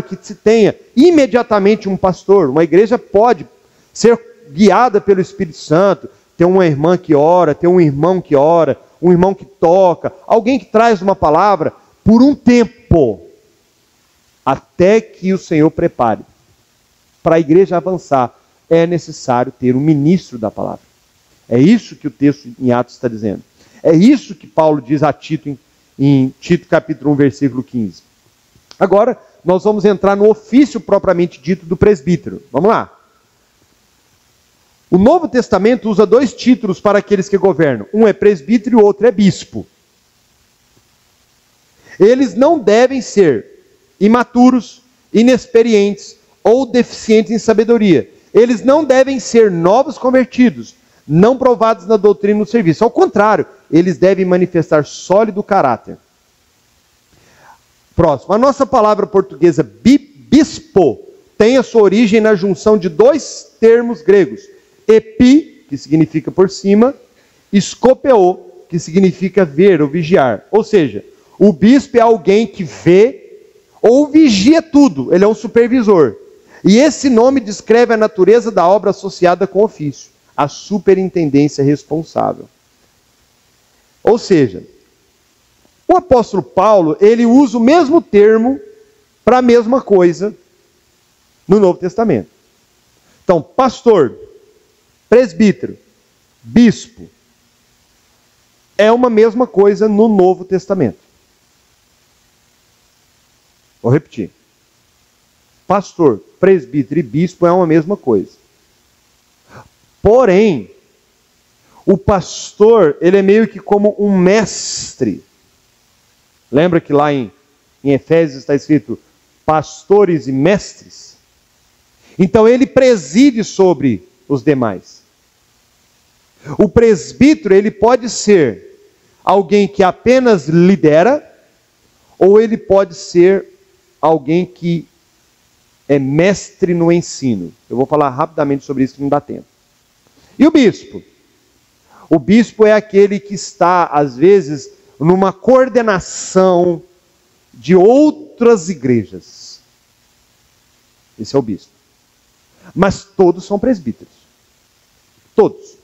que se tenha imediatamente um pastor. Uma igreja pode ser guiada pelo Espírito Santo, ter uma irmã que ora, ter um irmão que ora, um irmão que toca, alguém que traz uma palavra por um tempo, até que o Senhor prepare. Para a igreja avançar, é necessário ter um ministro da palavra. É isso que o texto em Atos está dizendo. É isso que Paulo diz a Tito em Tito capítulo 1, versículo 15. Agora, nós vamos entrar no ofício propriamente dito do presbítero. Vamos lá. O Novo Testamento usa dois títulos para aqueles que governam. Um é presbítero e o outro é bispo. Eles não devem ser imaturos, inexperientes ou deficientes em sabedoria. Eles não devem ser novos convertidos, não provados na doutrina e no serviço. Ao contrário, eles devem manifestar sólido caráter. Próximo. A nossa palavra portuguesa bispo tem a sua origem na junção de dois termos gregos. Epi, que significa por cima, e skopeo, que significa ver ou vigiar. Ou seja, o bispo é alguém que vê ou vigia tudo. Ele é um supervisor. E esse nome descreve a natureza da obra associada com o ofício. A superintendência responsável. Ou seja, o apóstolo Paulo, ele usa o mesmo termo para a mesma coisa no Novo Testamento. Então, pastor, presbítero, bispo, é uma mesma coisa no Novo Testamento. Vou repetir. Pastor, presbítero e bispo é uma mesma coisa. Porém, o pastor, ele é meio que como um mestre. Lembra que lá em Efésios está escrito pastores e mestres? Então ele preside sobre os demais. O presbítero, ele pode ser alguém que apenas lidera, ou ele pode ser alguém que é mestre no ensino. Eu vou falar rapidamente sobre isso, que não dá tempo. E o bispo? O bispo é aquele que está, às vezes, numa coordenação de outras igrejas. Esse é o bispo. Mas todos são presbíteros. Todos.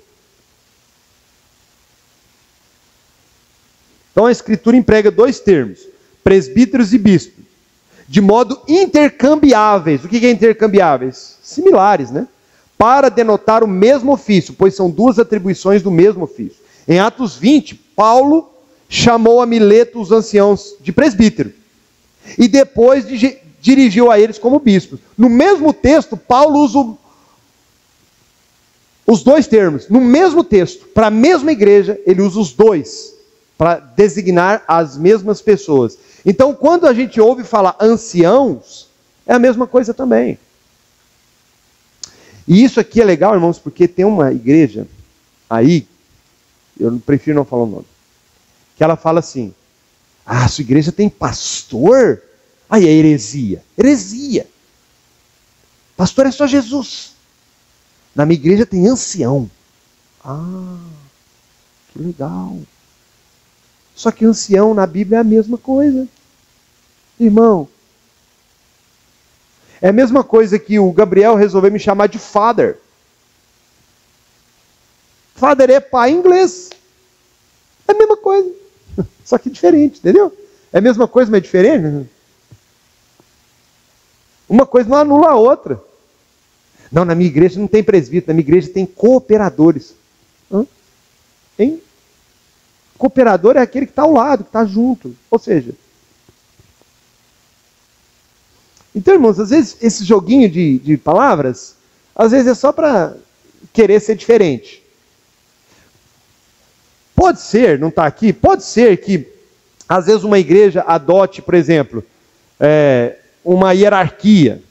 Então a Escritura emprega dois termos, presbíteros e bispo, de modo intercambiáveis. O que é intercambiáveis? Similares, né? Para denotar o mesmo ofício, pois são duas atribuições do mesmo ofício. Em Atos 20, Paulo chamou a Mileto os anciãos de presbítero, e depois dirigiu a eles como bispos. No mesmo texto, Paulo usa os dois termos. No mesmo texto, para a mesma igreja, ele usa os dois, para designar as mesmas pessoas. Então, quando a gente ouve falar anciãos, é a mesma coisa também. E isso aqui é legal, irmãos, porque tem uma igreja aí, eu prefiro não falar o nome, que ela fala assim, a sua igreja tem pastor? Aí é heresia. Heresia. Pastor é só Jesus. Na minha igreja tem ancião. Ah, que legal. Só que ancião na Bíblia é a mesma coisa. Irmão, é a mesma coisa que o Gabriel resolveu me chamar de father. Father é pai em inglês. É a mesma coisa. Só que diferente, entendeu? É a mesma coisa, mas é diferente. Uma coisa não anula a outra. Não, na minha igreja não tem presbítero, na minha igreja tem cooperadores. Tem? Cooperador é aquele que está ao lado, que está junto. Ou seja... Então, irmãos, às vezes esse joguinho de palavras, às vezes é só para querer ser diferente. Pode ser, não está aqui, pode ser que às vezes uma igreja adote, por exemplo, uma hierarquia.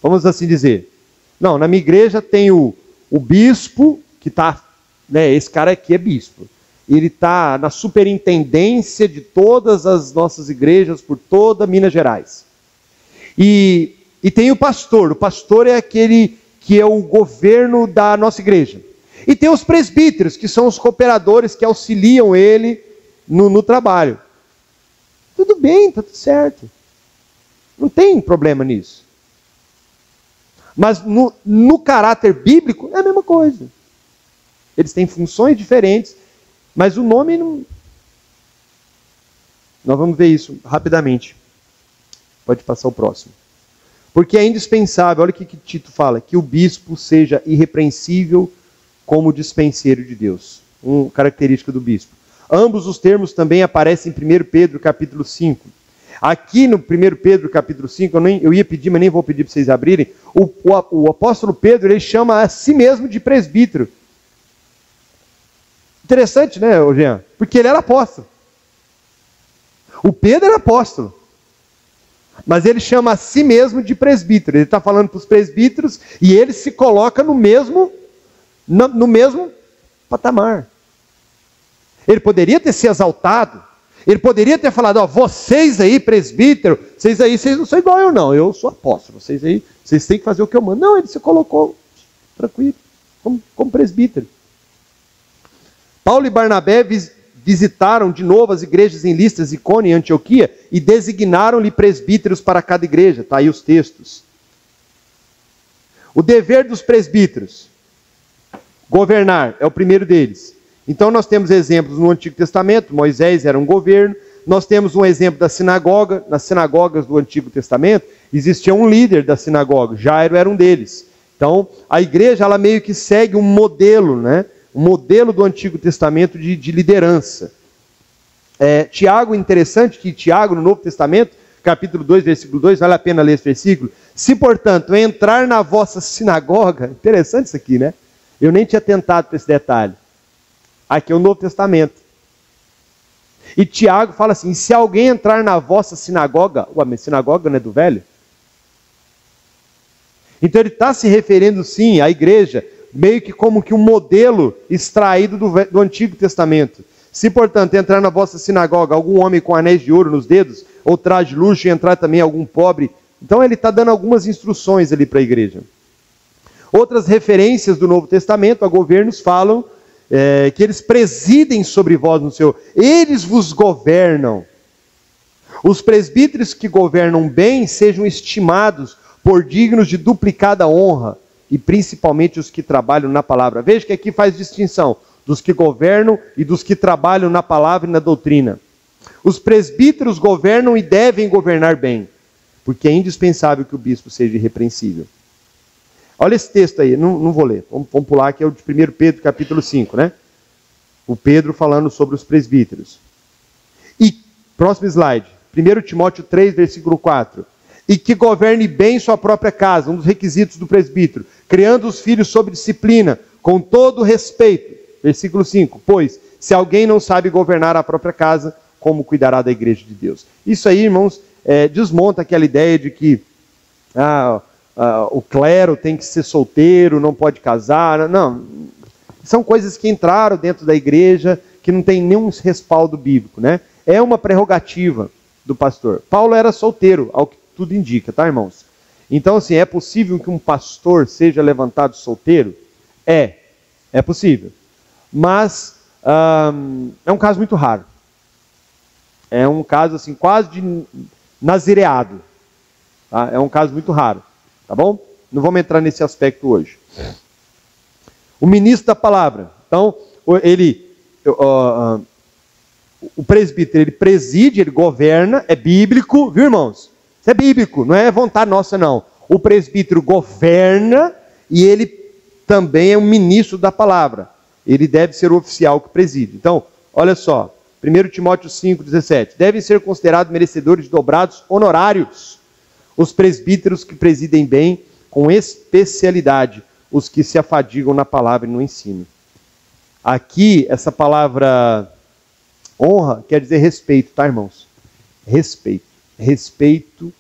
Vamos assim dizer. Não, na minha igreja tem o bispo, que está, né, esse cara aqui é bispo. Ele está na superintendência de todas as nossas igrejas por toda Minas Gerais. E tem o pastor é aquele que é o governo da nossa igreja. E tem os presbíteros, que são os cooperadores que auxiliam ele no trabalho. Tudo bem, está tudo certo. Não tem problema nisso. Mas no caráter bíblico é a mesma coisa. Eles têm funções diferentes, mas o nome não... Nós vamos ver isso rapidamente. Pode passar o próximo. Porque é indispensável, olha o que Tito fala, que o bispo seja irrepreensível como dispenseiro de Deus. Uma característica do bispo. Ambos os termos também aparecem em 1 Pedro capítulo 5. Aqui no 1 Pedro capítulo 5, eu ia pedir, mas nem vou pedir para vocês abrirem, o apóstolo Pedro, ele chama a si mesmo de presbítero. Interessante, né, Jean? Porque ele era apóstolo. O Pedro era apóstolo. Mas ele chama a si mesmo de presbítero. Ele está falando para os presbíteros e ele se coloca no mesmo patamar. Ele poderia ter se exaltado. Ele poderia ter falado, ó, vocês aí, presbítero, vocês não são igual eu não. Eu sou apóstolo. Vocês aí, vocês têm que fazer o que eu mando. Não, ele se colocou tranquilo, como presbítero. Paulo e Barnabé visitaram de novo as igrejas em Listra, Icônio e Antioquia e designaram-lhe presbíteros para cada igreja. Está aí os textos. O dever dos presbíteros, governar, é o primeiro deles. Então nós temos exemplos no Antigo Testamento, Moisés era um governo. Nós temos um exemplo da sinagoga. Nas sinagogas do Antigo Testamento existia um líder da sinagoga, Jairo era um deles. Então a igreja ela meio que segue um modelo, né? um modelo do Antigo Testamento de liderança. Tiago, interessante que Tiago, no Novo Testamento, capítulo 2, versículo 2, vale a pena ler esse versículo. Se, portanto, entrar na vossa sinagoga, interessante isso aqui, né? Eu nem tinha tentado para esse detalhe. Aqui é o Novo Testamento. E Tiago fala assim, se alguém entrar na vossa sinagoga, mas sinagoga não é do velho? Então ele está se referindo sim à igreja, meio que como que um modelo extraído do Antigo Testamento. Se, portanto, entrar na vossa sinagoga algum homem com anéis de ouro nos dedos, ou traje de luxo, e entrar também algum pobre. Então ele está dando algumas instruções ali para a igreja. Outras referências do Novo Testamento a governos falam que eles presidem sobre vós no Senhor. Eles vos governam. Os presbíteros que governam bem sejam estimados por dignos de duplicada honra, e principalmente os que trabalham na palavra. Veja que aqui faz distinção dos que governam e dos que trabalham na palavra e na doutrina. Os presbíteros governam e devem governar bem, porque é indispensável que o bispo seja irrepreensível. Olha esse texto aí, não vou ler, vamos pular, que é o de 1 Pedro capítulo 5, né? O Pedro falando sobre os presbíteros. E, próximo slide, 1 Timóteo 3, versículo 4. E que governe bem sua própria casa, um dos requisitos do presbítero, criando os filhos sob disciplina, com todo respeito. Versículo 5, pois, se alguém não sabe governar a própria casa, como cuidará da igreja de Deus? Isso aí, irmãos, desmonta aquela ideia de que o clero tem que ser solteiro, não pode casar. Não, são coisas que entraram dentro da igreja, que não tem nenhum respaldo bíblico, né? É uma prerrogativa do pastor. Paulo era solteiro, ao que tudo indica, tá, irmãos? Então, assim, é possível que um pastor seja levantado solteiro? É possível. Mas é um caso muito raro. É um caso, assim, quase de nazireado. Tá? É um caso muito raro. Tá bom? Não vamos entrar nesse aspecto hoje. O ministro da palavra. Então, o presbítero, ele preside, ele governa, é bíblico, viu, irmãos? Isso é bíblico, não é vontade nossa, não. O presbítero governa e ele também é um ministro da palavra. Ele deve ser o oficial que preside. Então, olha só, 1 Timóteo 5,17. Devem ser considerados merecedores de dobrados honorários os presbíteros que presidem bem, com especialidade, os que se afadigam na palavra e no ensino. Aqui, essa palavra honra quer dizer respeito, tá, irmãos? Respeito. Respeito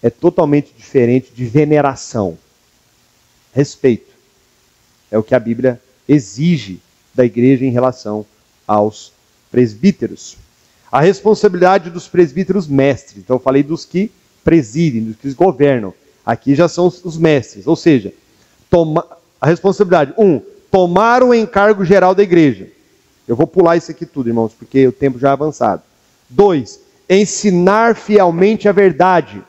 é totalmente diferente de veneração. Respeito é o que a Bíblia exige da igreja em relação aos presbíteros. A responsabilidade dos presbíteros mestres. Então eu falei dos que presidem, dos que governam. Aqui já são os mestres. Ou seja, a responsabilidade. 1. Tomar o encargo geral da igreja. Eu vou pular isso aqui tudo, irmãos, porque o tempo já é avançado. 2. Ensinar fielmente a verdade.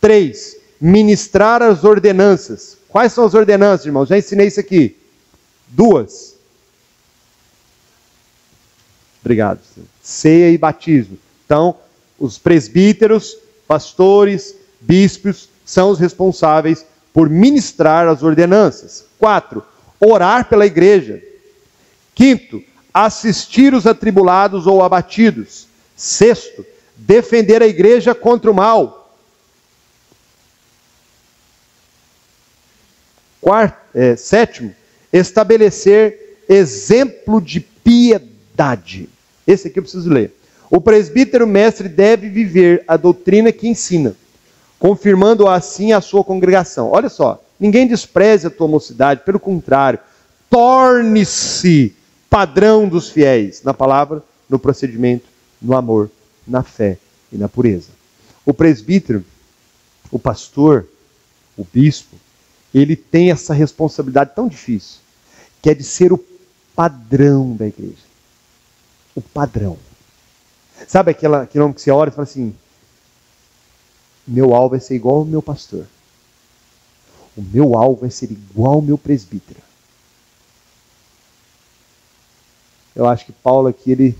3. Ministrar as ordenanças. Quais são as ordenanças, irmãos? Já ensinei isso aqui. 2. Obrigado. Ceia e batismo. Então, os presbíteros, pastores, bispos são os responsáveis por ministrar as ordenanças. 4. Orar pela igreja. 5. Assistir os atribulados ou abatidos. 6. Defender a igreja contra o mal. 7. Estabelecer exemplo de piedade. Esse aqui eu preciso ler. O presbítero mestre deve viver a doutrina que ensina, confirmando assim a sua congregação. Olha só, ninguém despreze a tua mocidade, pelo contrário, torne-se padrão dos fiéis, na palavra, no procedimento, no amor, na fé e na pureza. O presbítero, o pastor, o bispo, ele tem essa responsabilidade tão difícil, que é de ser o padrão da igreja. O padrão. Sabe aquele nome que você olha e fala assim, meu alvo é ser igual ao meu pastor. O meu alvo é ser igual ao meu presbítero. Eu acho que Paulo aqui, ele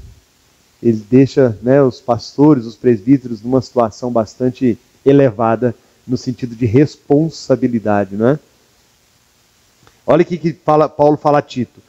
deixa, né, os pastores, os presbíteros numa situação bastante elevada no sentido de responsabilidade, não é? Olha o que Paulo fala a Tito.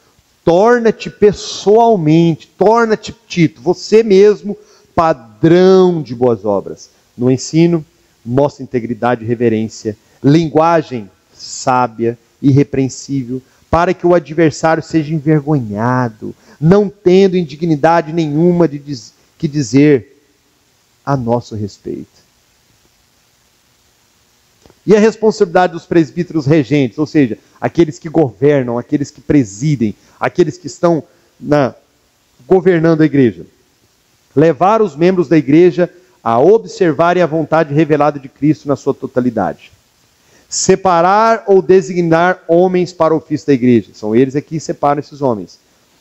Torna-te pessoalmente, torna-te, Tito, você mesmo, padrão de boas obras. No ensino, mostra integridade e reverência, linguagem sábia, irrepreensível, para que o adversário seja envergonhado, não tendo indignidade nenhuma que dizer a nosso respeito. E a responsabilidade dos presbíteros regentes, ou seja, aqueles que governam, aqueles que presidem, aqueles que estão governando a igreja. Levar os membros da igreja a observarem a vontade revelada de Cristo na sua totalidade. Separar ou designar homens para o ofício da igreja. São eles aqui que separam esses homens.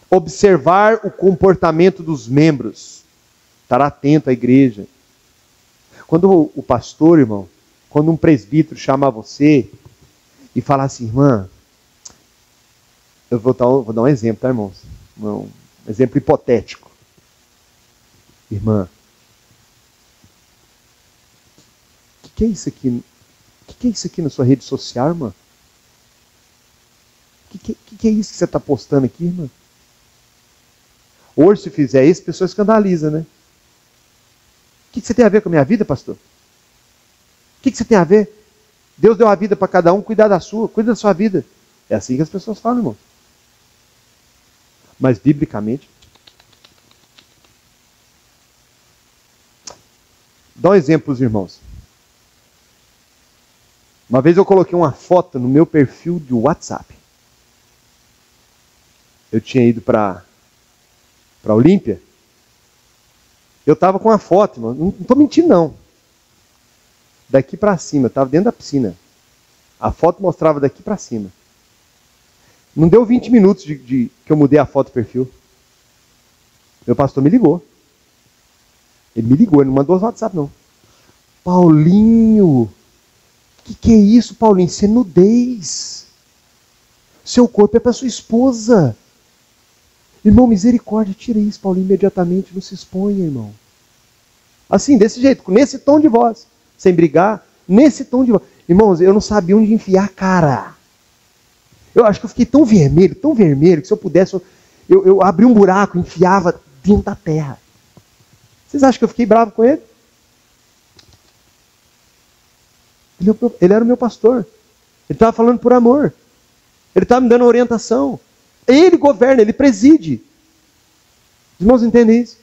Observar o comportamento dos membros. Estar atento à igreja. Quando o pastor, irmão, quando um presbítero chama você e fala assim, irmã, eu vou dar um exemplo, tá, irmãos? Um exemplo hipotético. Irmã, o que é isso aqui? O que é isso aqui na sua rede social, irmã? O que é isso que você está postando aqui, irmã? Hoje, se fizer isso, a pessoa escandaliza, né? O que você tem a ver com a minha vida, pastor? O que você tem a ver? Deus deu a vida para cada um, cuida da sua vida. É assim que as pessoas falam, irmão. Mas, biblicamente, dá um exemplo para os irmãos. Uma vez eu coloquei uma foto no meu perfil de WhatsApp. Eu tinha ido para Olímpia. Eu estava com uma foto, irmão. Não estou mentindo, não. Daqui para cima, eu estava dentro da piscina. A foto mostrava daqui para cima. Não deu 20 minutos que eu mudei a foto do perfil. Meu pastor me ligou. Ele me ligou, ele não mandou os WhatsApp, não. Paulinho, que é isso, Paulinho? Isso é nudez. Seu corpo é para sua esposa. Irmão, misericórdia, tira isso, Paulinho, imediatamente. Não se exponha, irmão. Assim, desse jeito, nesse tom de voz. Sem brigar, nesse tom de voz. Irmãos, eu não sabia onde enfiar a cara. Eu acho que eu fiquei tão vermelho, que se eu pudesse, eu abri um buraco, enfiava dentro da terra. Vocês acham que eu fiquei bravo com ele? Ele era o meu pastor. Ele estava falando por amor. Ele estava me dando orientação. Ele governa, ele preside. Os irmãos entendem isso?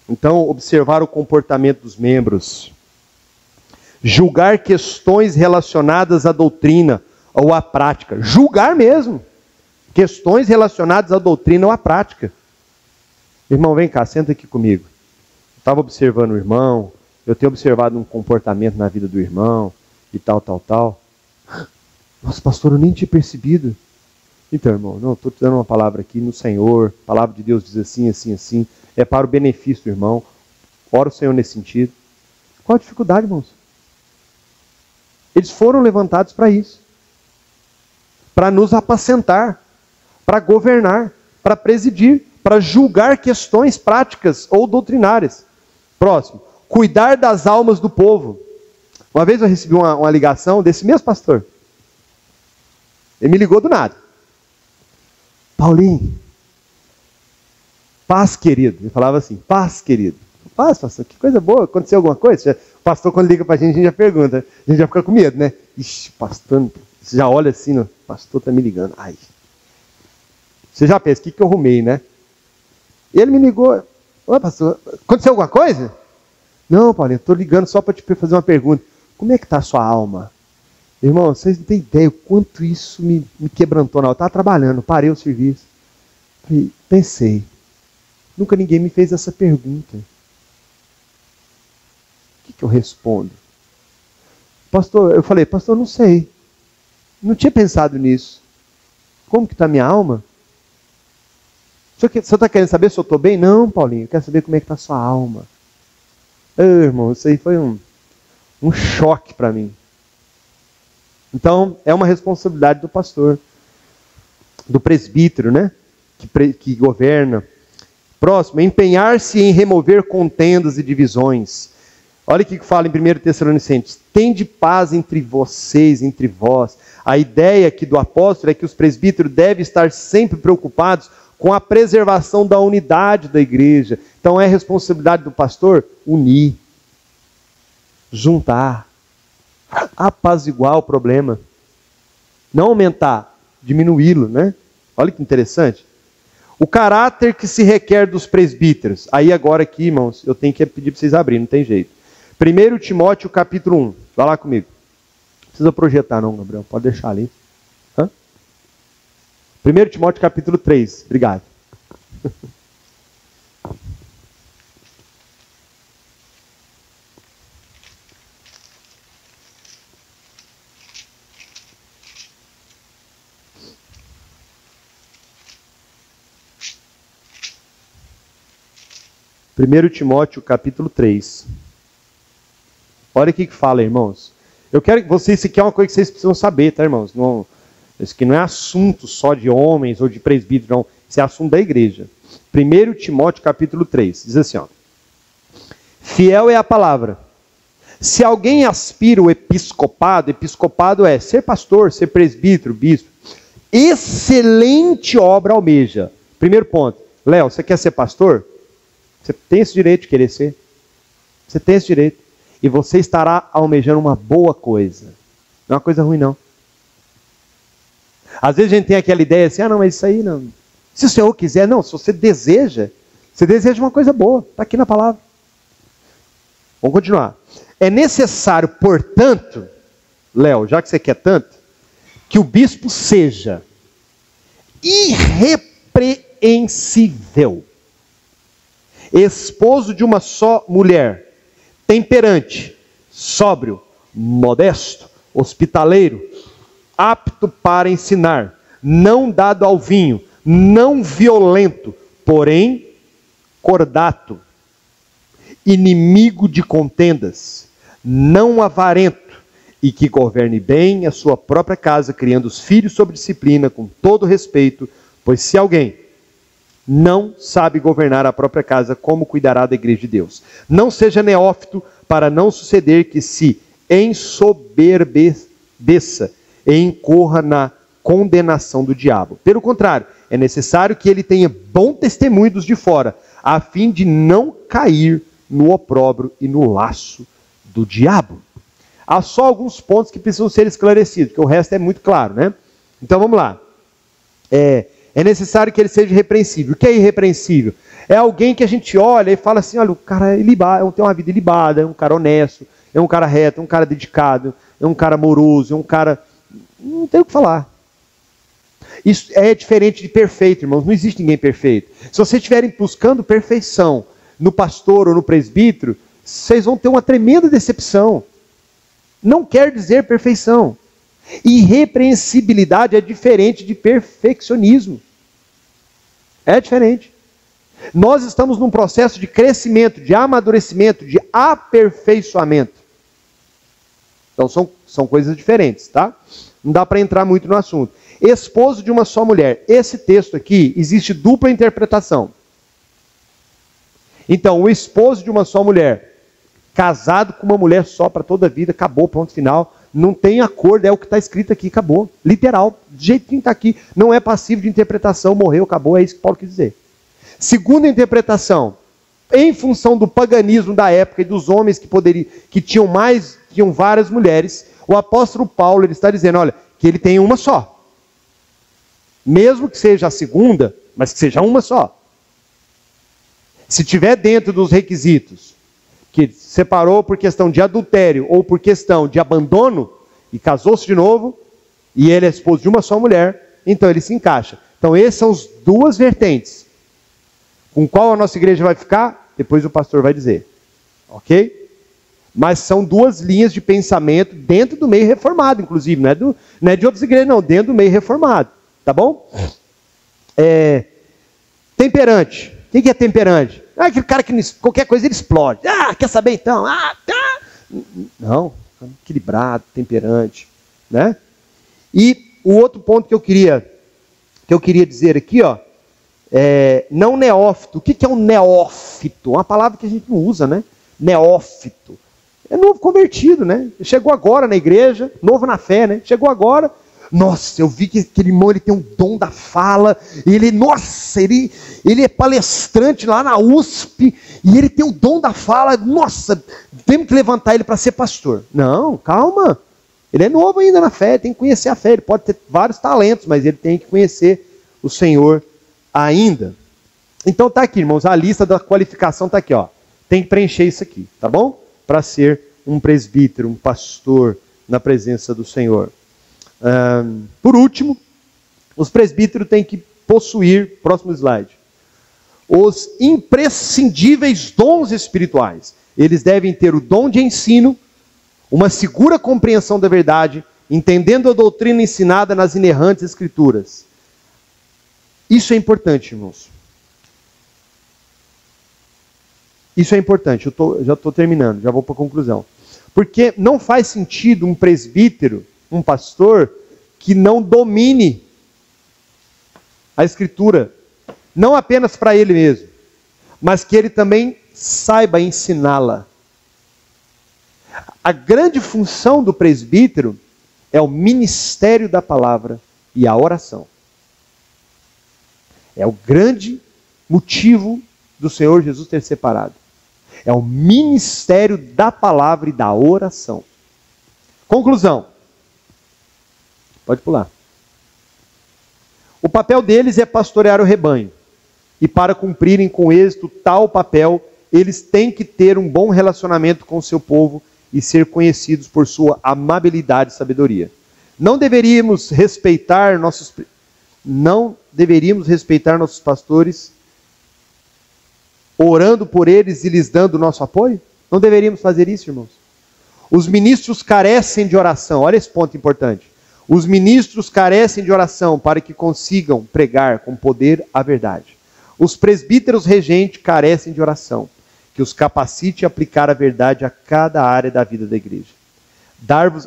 Então, observar o comportamento dos membros. Julgar questões relacionadas à doutrina ou à prática. Julgar mesmo. Questões relacionadas à doutrina ou à prática. Irmão, vem cá, senta aqui comigo. Eu estava observando o irmão, eu tenho observado um comportamento na vida do irmão, e tal. Nossa, pastor, eu nem tinha percebido. Então, irmão, não, estou te dando uma palavra aqui no Senhor, a palavra de Deus diz assim, assim, assim, é para o benefício do irmão. Ora o Senhor nesse sentido. Qual a dificuldade, irmãos? Eles foram levantados para isso. Para nos apacentar, para governar, para presidir, para julgar questões práticas ou doutrinárias. Próximo, cuidar das almas do povo. Uma vez eu recebi uma ligação desse mesmo pastor. Ele me ligou do nada. Paulinho, paz, querido. Ele falava assim, paz, querido. Paz, pastor, que coisa boa. Aconteceu alguma coisa? O pastor, quando liga para a gente já pergunta. A gente já fica com medo, né? Ixi, pastor, você já olha assim, o pastor está me ligando. Ai. Você já pensa, o que eu arrumei, né? Ele me ligou. Ô, pastor, aconteceu alguma coisa? Não, Paulinho, estou ligando só para te fazer uma pergunta. Como é que está a sua alma? Irmão, vocês não têm ideia o quanto isso me quebrantou. Não, eu estava trabalhando, parei o serviço. Pensei, nunca ninguém me fez essa pergunta. O que eu respondo? Pastor, eu falei, pastor, não sei. Não tinha pensado nisso. Como que está a minha alma? O senhor está querendo saber se eu estou bem? Não, Paulinho, eu quero saber como é que está a sua alma. Irmão, isso aí foi um choque para mim. Então, é uma responsabilidade do pastor, do presbítero, né? Que governa. Próximo, empenhar-se em remover contendas e divisões. Olha o que fala em 1 Tessalonicenses. Tende paz entre vocês, entre vós. A ideia aqui do apóstolo é que os presbíteros devem estar sempre preocupados com a preservação da unidade da igreja. Então é responsabilidade do pastor unir, juntar, apaziguar o problema. Não aumentar, diminuí-lo, né? Olha que interessante. O caráter que se requer dos presbíteros. Aí agora aqui, irmãos, eu tenho que pedir para vocês abrirem, não tem jeito. 1 Timóteo capítulo 1. Vai lá comigo. Não precisa projetar não, Gabriel. Pode deixar ali. 1 Timóteo capítulo 3. Obrigado. Primeiro Timóteo capítulo 3. Olha o que fala, irmãos. Eu quero que vocês, isso aqui é uma coisa que vocês precisam saber, tá, irmãos? Não, isso aqui não é assunto só de homens ou de presbíteros, não. Isso é assunto da igreja. 1 Timóteo capítulo 3. Diz assim, ó. Fiel é a palavra. Se alguém aspira o episcopado, episcopado é ser pastor, ser presbítero, bispo. Excelente obra almeja. Primeiro ponto. Léo, você quer ser pastor? Você tem esse direito de querer ser. Você tem esse direito. E você estará almejando uma boa coisa. Não é uma coisa ruim, não. Às vezes a gente tem aquela ideia assim, não, mas isso aí não. Se o Senhor quiser, não, se você deseja uma coisa boa. Está aqui na palavra. Vamos continuar. É necessário, portanto, Léo, já que você quer tanto, que o bispo seja irrepreensível, esposo de uma só mulher, temperante, sóbrio, modesto, hospitaleiro, apto para ensinar, não dado ao vinho, não violento, porém cordato, inimigo de contendas, não avarento, e que governe bem a sua própria casa, criando os filhos sob disciplina, com todo respeito, pois se alguém não sabe governar a própria casa, como cuidará da igreja de Deus? Não seja neófito, para não suceder que se ensoberbeça e incorra na condenação do diabo. Pelo contrário, é necessário que ele tenha bom testemunho dos de fora, a fim de não cair no opróbrio e no laço do diabo. Há só alguns pontos que precisam ser esclarecidos, porque o resto é muito claro, né? Então vamos lá. É necessário que ele seja irrepreensível. O que é irrepreensível? É alguém que a gente olha e fala assim, olha, o cara é ilibado, tem uma vida ilibada, é um cara honesto, é um cara reto, é um cara dedicado, é um cara amoroso, é um cara... Não tem o que falar. Isso é diferente de perfeito, irmãos. Não existe ninguém perfeito. Se vocês estiverem buscando perfeição no pastor ou no presbítero, vocês vão ter uma tremenda decepção. Não quer dizer perfeição. Irrepreensibilidade é diferente de perfeccionismo. É diferente. Nós estamos num processo de crescimento, de amadurecimento, de aperfeiçoamento. Então são coisas diferentes, tá? Não dá para entrar muito no assunto. Esposo de uma só mulher. Esse texto aqui, existe dupla interpretação. Então, o esposo de uma só mulher, casado com uma mulher só para toda a vida, acabou, ponto final. Não tem acordo, é o que está escrito aqui, acabou. Literal, do jeito que está aqui. Não é passivo de interpretação, morreu, acabou, é isso que Paulo quis dizer. Segunda interpretação, em função do paganismo da época e dos homens que tinham várias mulheres, o apóstolo Paulo ele está dizendo, olha, que ele tem uma só. Mesmo que seja a segunda, mas que seja uma só. Se tiver dentro dos requisitos, que separou por questão de adultério ou por questão de abandono, e casou-se de novo, e ele é esposo de uma só mulher, então ele se encaixa. Então essas são as duas vertentes. Com qual a nossa igreja vai ficar? Depois o pastor vai dizer. Ok? Mas são duas linhas de pensamento dentro do meio reformado, inclusive. Não é de outras igrejas, não. Dentro do meio reformado. Tá bom? Temperante. O que é temperante? Aquele cara que qualquer coisa ele explode. Quer saber então? Não. Equilibrado, temperante. Né? E o outro ponto que eu queria dizer aqui, ó. Não neófito. O que é um neófito? Uma palavra que a gente não usa, né? Neófito. É novo convertido, né? Chegou agora na igreja, novo na fé, né? Chegou agora. Nossa, eu vi que aquele irmão ele tem um dom da fala. Ele é palestrante lá na USP. E ele tem o dom da fala. Nossa, temos que levantar ele para ser pastor. Não, calma. Ele é novo ainda na fé, tem que conhecer a fé. Ele pode ter vários talentos, mas ele tem que conhecer o Senhor ainda. Então tá aqui, irmãos, a lista da qualificação tá aqui, ó. Tem que preencher isso aqui, tá bom? Para ser um presbítero, um pastor na presença do Senhor. Por último, os presbíteros têm que possuir, próximo slide, os imprescindíveis dons espirituais. Eles devem ter o dom de ensino, uma segura compreensão da verdade, entendendo a doutrina ensinada nas inerrantes escrituras. Isso é importante, irmãos. Isso é importante, já estou terminando, já vou para a conclusão. Porque não faz sentido um presbítero, um pastor, que não domine a Escritura, não apenas para ele mesmo, mas que ele também saiba ensiná-la. A grande função do presbítero é o ministério da palavra e a oração. É o grande motivo do Senhor Jesus ter separado. É o ministério da palavra e da oração. Conclusão. Pode pular. O papel deles é pastorear o rebanho. E para cumprirem com êxito tal papel, eles têm que ter um bom relacionamento com o seu povo e ser conhecidos por sua amabilidade e sabedoria. Não deveríamos respeitar nossos pastores orando por eles e lhes dando o nosso apoio? Não deveríamos fazer isso, irmãos? Os ministros carecem de oração. Olha esse ponto importante. Os ministros carecem de oração para que consigam pregar com poder a verdade. Os presbíteros regentes carecem de oração, que os capacite a aplicar a verdade a cada área da vida da igreja.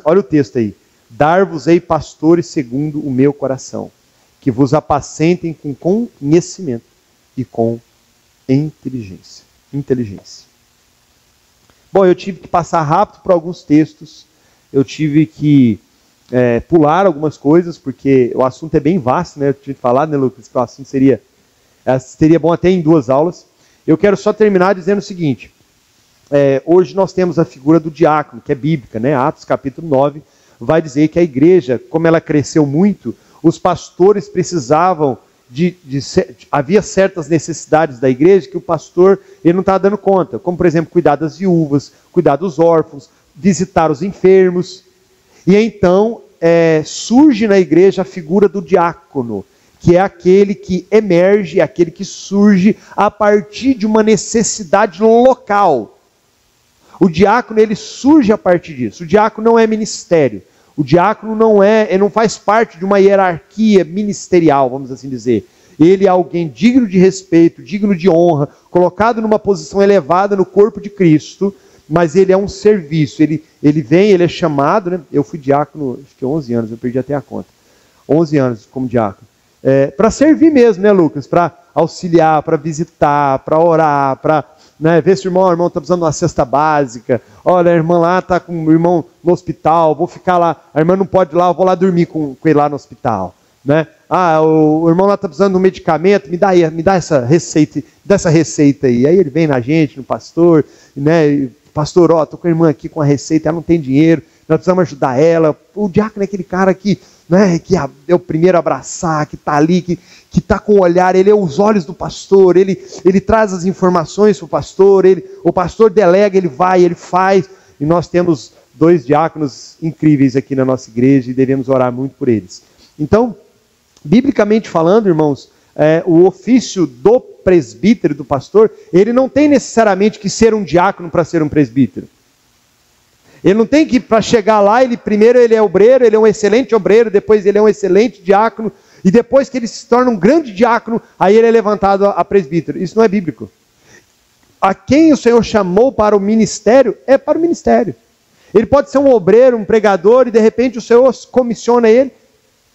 Olha o texto aí. Dar-vos-ei pastores segundo o meu coração, que vos apacentem com conhecimento e com inteligência. Bom, eu tive que passar rápido por alguns textos, eu tive que pular algumas coisas, porque o assunto é bem vasto, né? Eu tinha falado, né, Lucas, que o assunto seria bom até em 2 aulas. Eu quero só terminar dizendo o seguinte, hoje nós temos a figura do diácono, que é bíblica, né? Atos capítulo 9, vai dizer que a igreja, como ela cresceu muito, os pastores precisavam havia certas necessidades da igreja que o pastor ele não estava dando conta, como por exemplo cuidar das viúvas, cuidar dos órfãos, visitar os enfermos. E então surge na igreja a figura do diácono, que é aquele que emerge, aquele que surge a partir de uma necessidade local. O diácono ele surge a partir disso. O diácono não é ministério. O diácono ele não faz parte de uma hierarquia ministerial, vamos assim dizer. Ele é alguém digno de respeito, digno de honra, colocado numa posição elevada no corpo de Cristo, mas ele é um serviço. Ele é chamado, né? Eu fui diácono, acho que 11 anos, eu perdi até a conta. 11 anos como diácono. Para servir mesmo, né, Lucas? Para auxiliar, para visitar, para orar, para ver se o irmão está precisando de uma cesta básica. Olha, a irmã lá está com o irmão no hospital, vou ficar lá. A irmã não pode ir lá, eu vou lá dormir com ele lá no hospital. Né? O irmão lá está precisando de um medicamento, me dá essa receita aí. Aí ele vem na gente, no pastor, né? Pastor, estou com a irmã aqui com a receita, ela não tem dinheiro, nós precisamos ajudar ela. O diácono é aquele cara que é o primeiro a abraçar, que está ali, que está com o olhar, ele é os olhos do pastor, ele traz as informações para o pastor, o pastor delega, ele vai, ele faz, e nós temos 2 diáconos incríveis aqui na nossa igreja e devemos orar muito por eles. Então, biblicamente falando, irmãos, o ofício do presbítero, do pastor, ele não tem necessariamente que ser um diácono para ser um presbítero. Ele não tem que, para chegar lá, primeiro ele é obreiro, ele é um excelente obreiro, depois ele é um excelente diácono, e depois que ele se torna um grande diácono, aí ele é levantado a presbítero. Isso não é bíblico. A quem o Senhor chamou para o ministério, é para o ministério. Ele pode ser um obreiro, um pregador, e de repente o Senhor comissiona ele,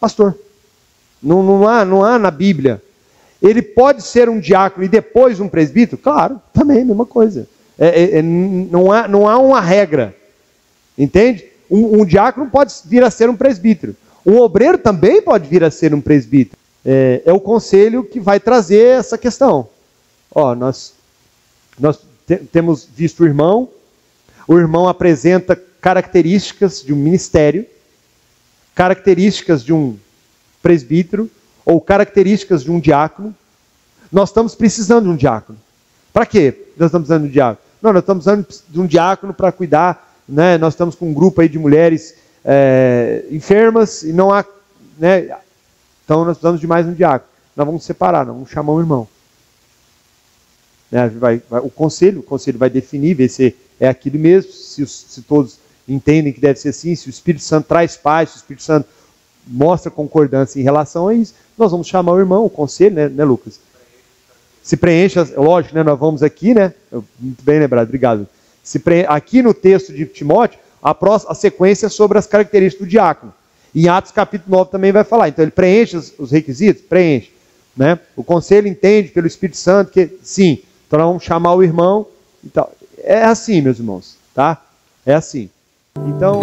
pastor. Não há na Bíblia. Ele pode ser um diácono e depois um presbítero? Claro, também, mesma coisa. Não há uma regra. Entende? Um diácono pode vir a ser um presbítero. Um obreiro também pode vir a ser um presbítero. É o conselho que vai trazer essa questão. Nós temos visto o irmão apresenta características de um ministério, características de um presbítero, ou características de um diácono. Nós estamos precisando de um diácono. Para quê nós estamos precisando de um diácono? Não, nós estamos precisando de um diácono para cuidar, né? Nós estamos com um grupo aí de mulheres enfermas e não há, né? Então nós precisamos de mais um diácono. Nós vamos separar, nós vamos chamar um irmão. O conselho vai definir, ver se é aquilo mesmo, se todos entendem que deve ser assim, se o Espírito Santo traz paz, se o Espírito Santo mostra concordância em relação a isso, nós vamos chamar o irmão, o conselho, né Lucas? Se preencha, lógico, né, nós vamos aqui, né? Muito bem lembrado, obrigado. Aqui no texto de Timóteo, a sequência é sobre as características do diácono. Em Atos capítulo 9 também vai falar. Então ele preenche os requisitos? Preenche. Né? O conselho entende pelo Espírito Santo que sim. Então nós vamos chamar o irmão. Então, é assim, meus irmãos. Tá? É assim. Então...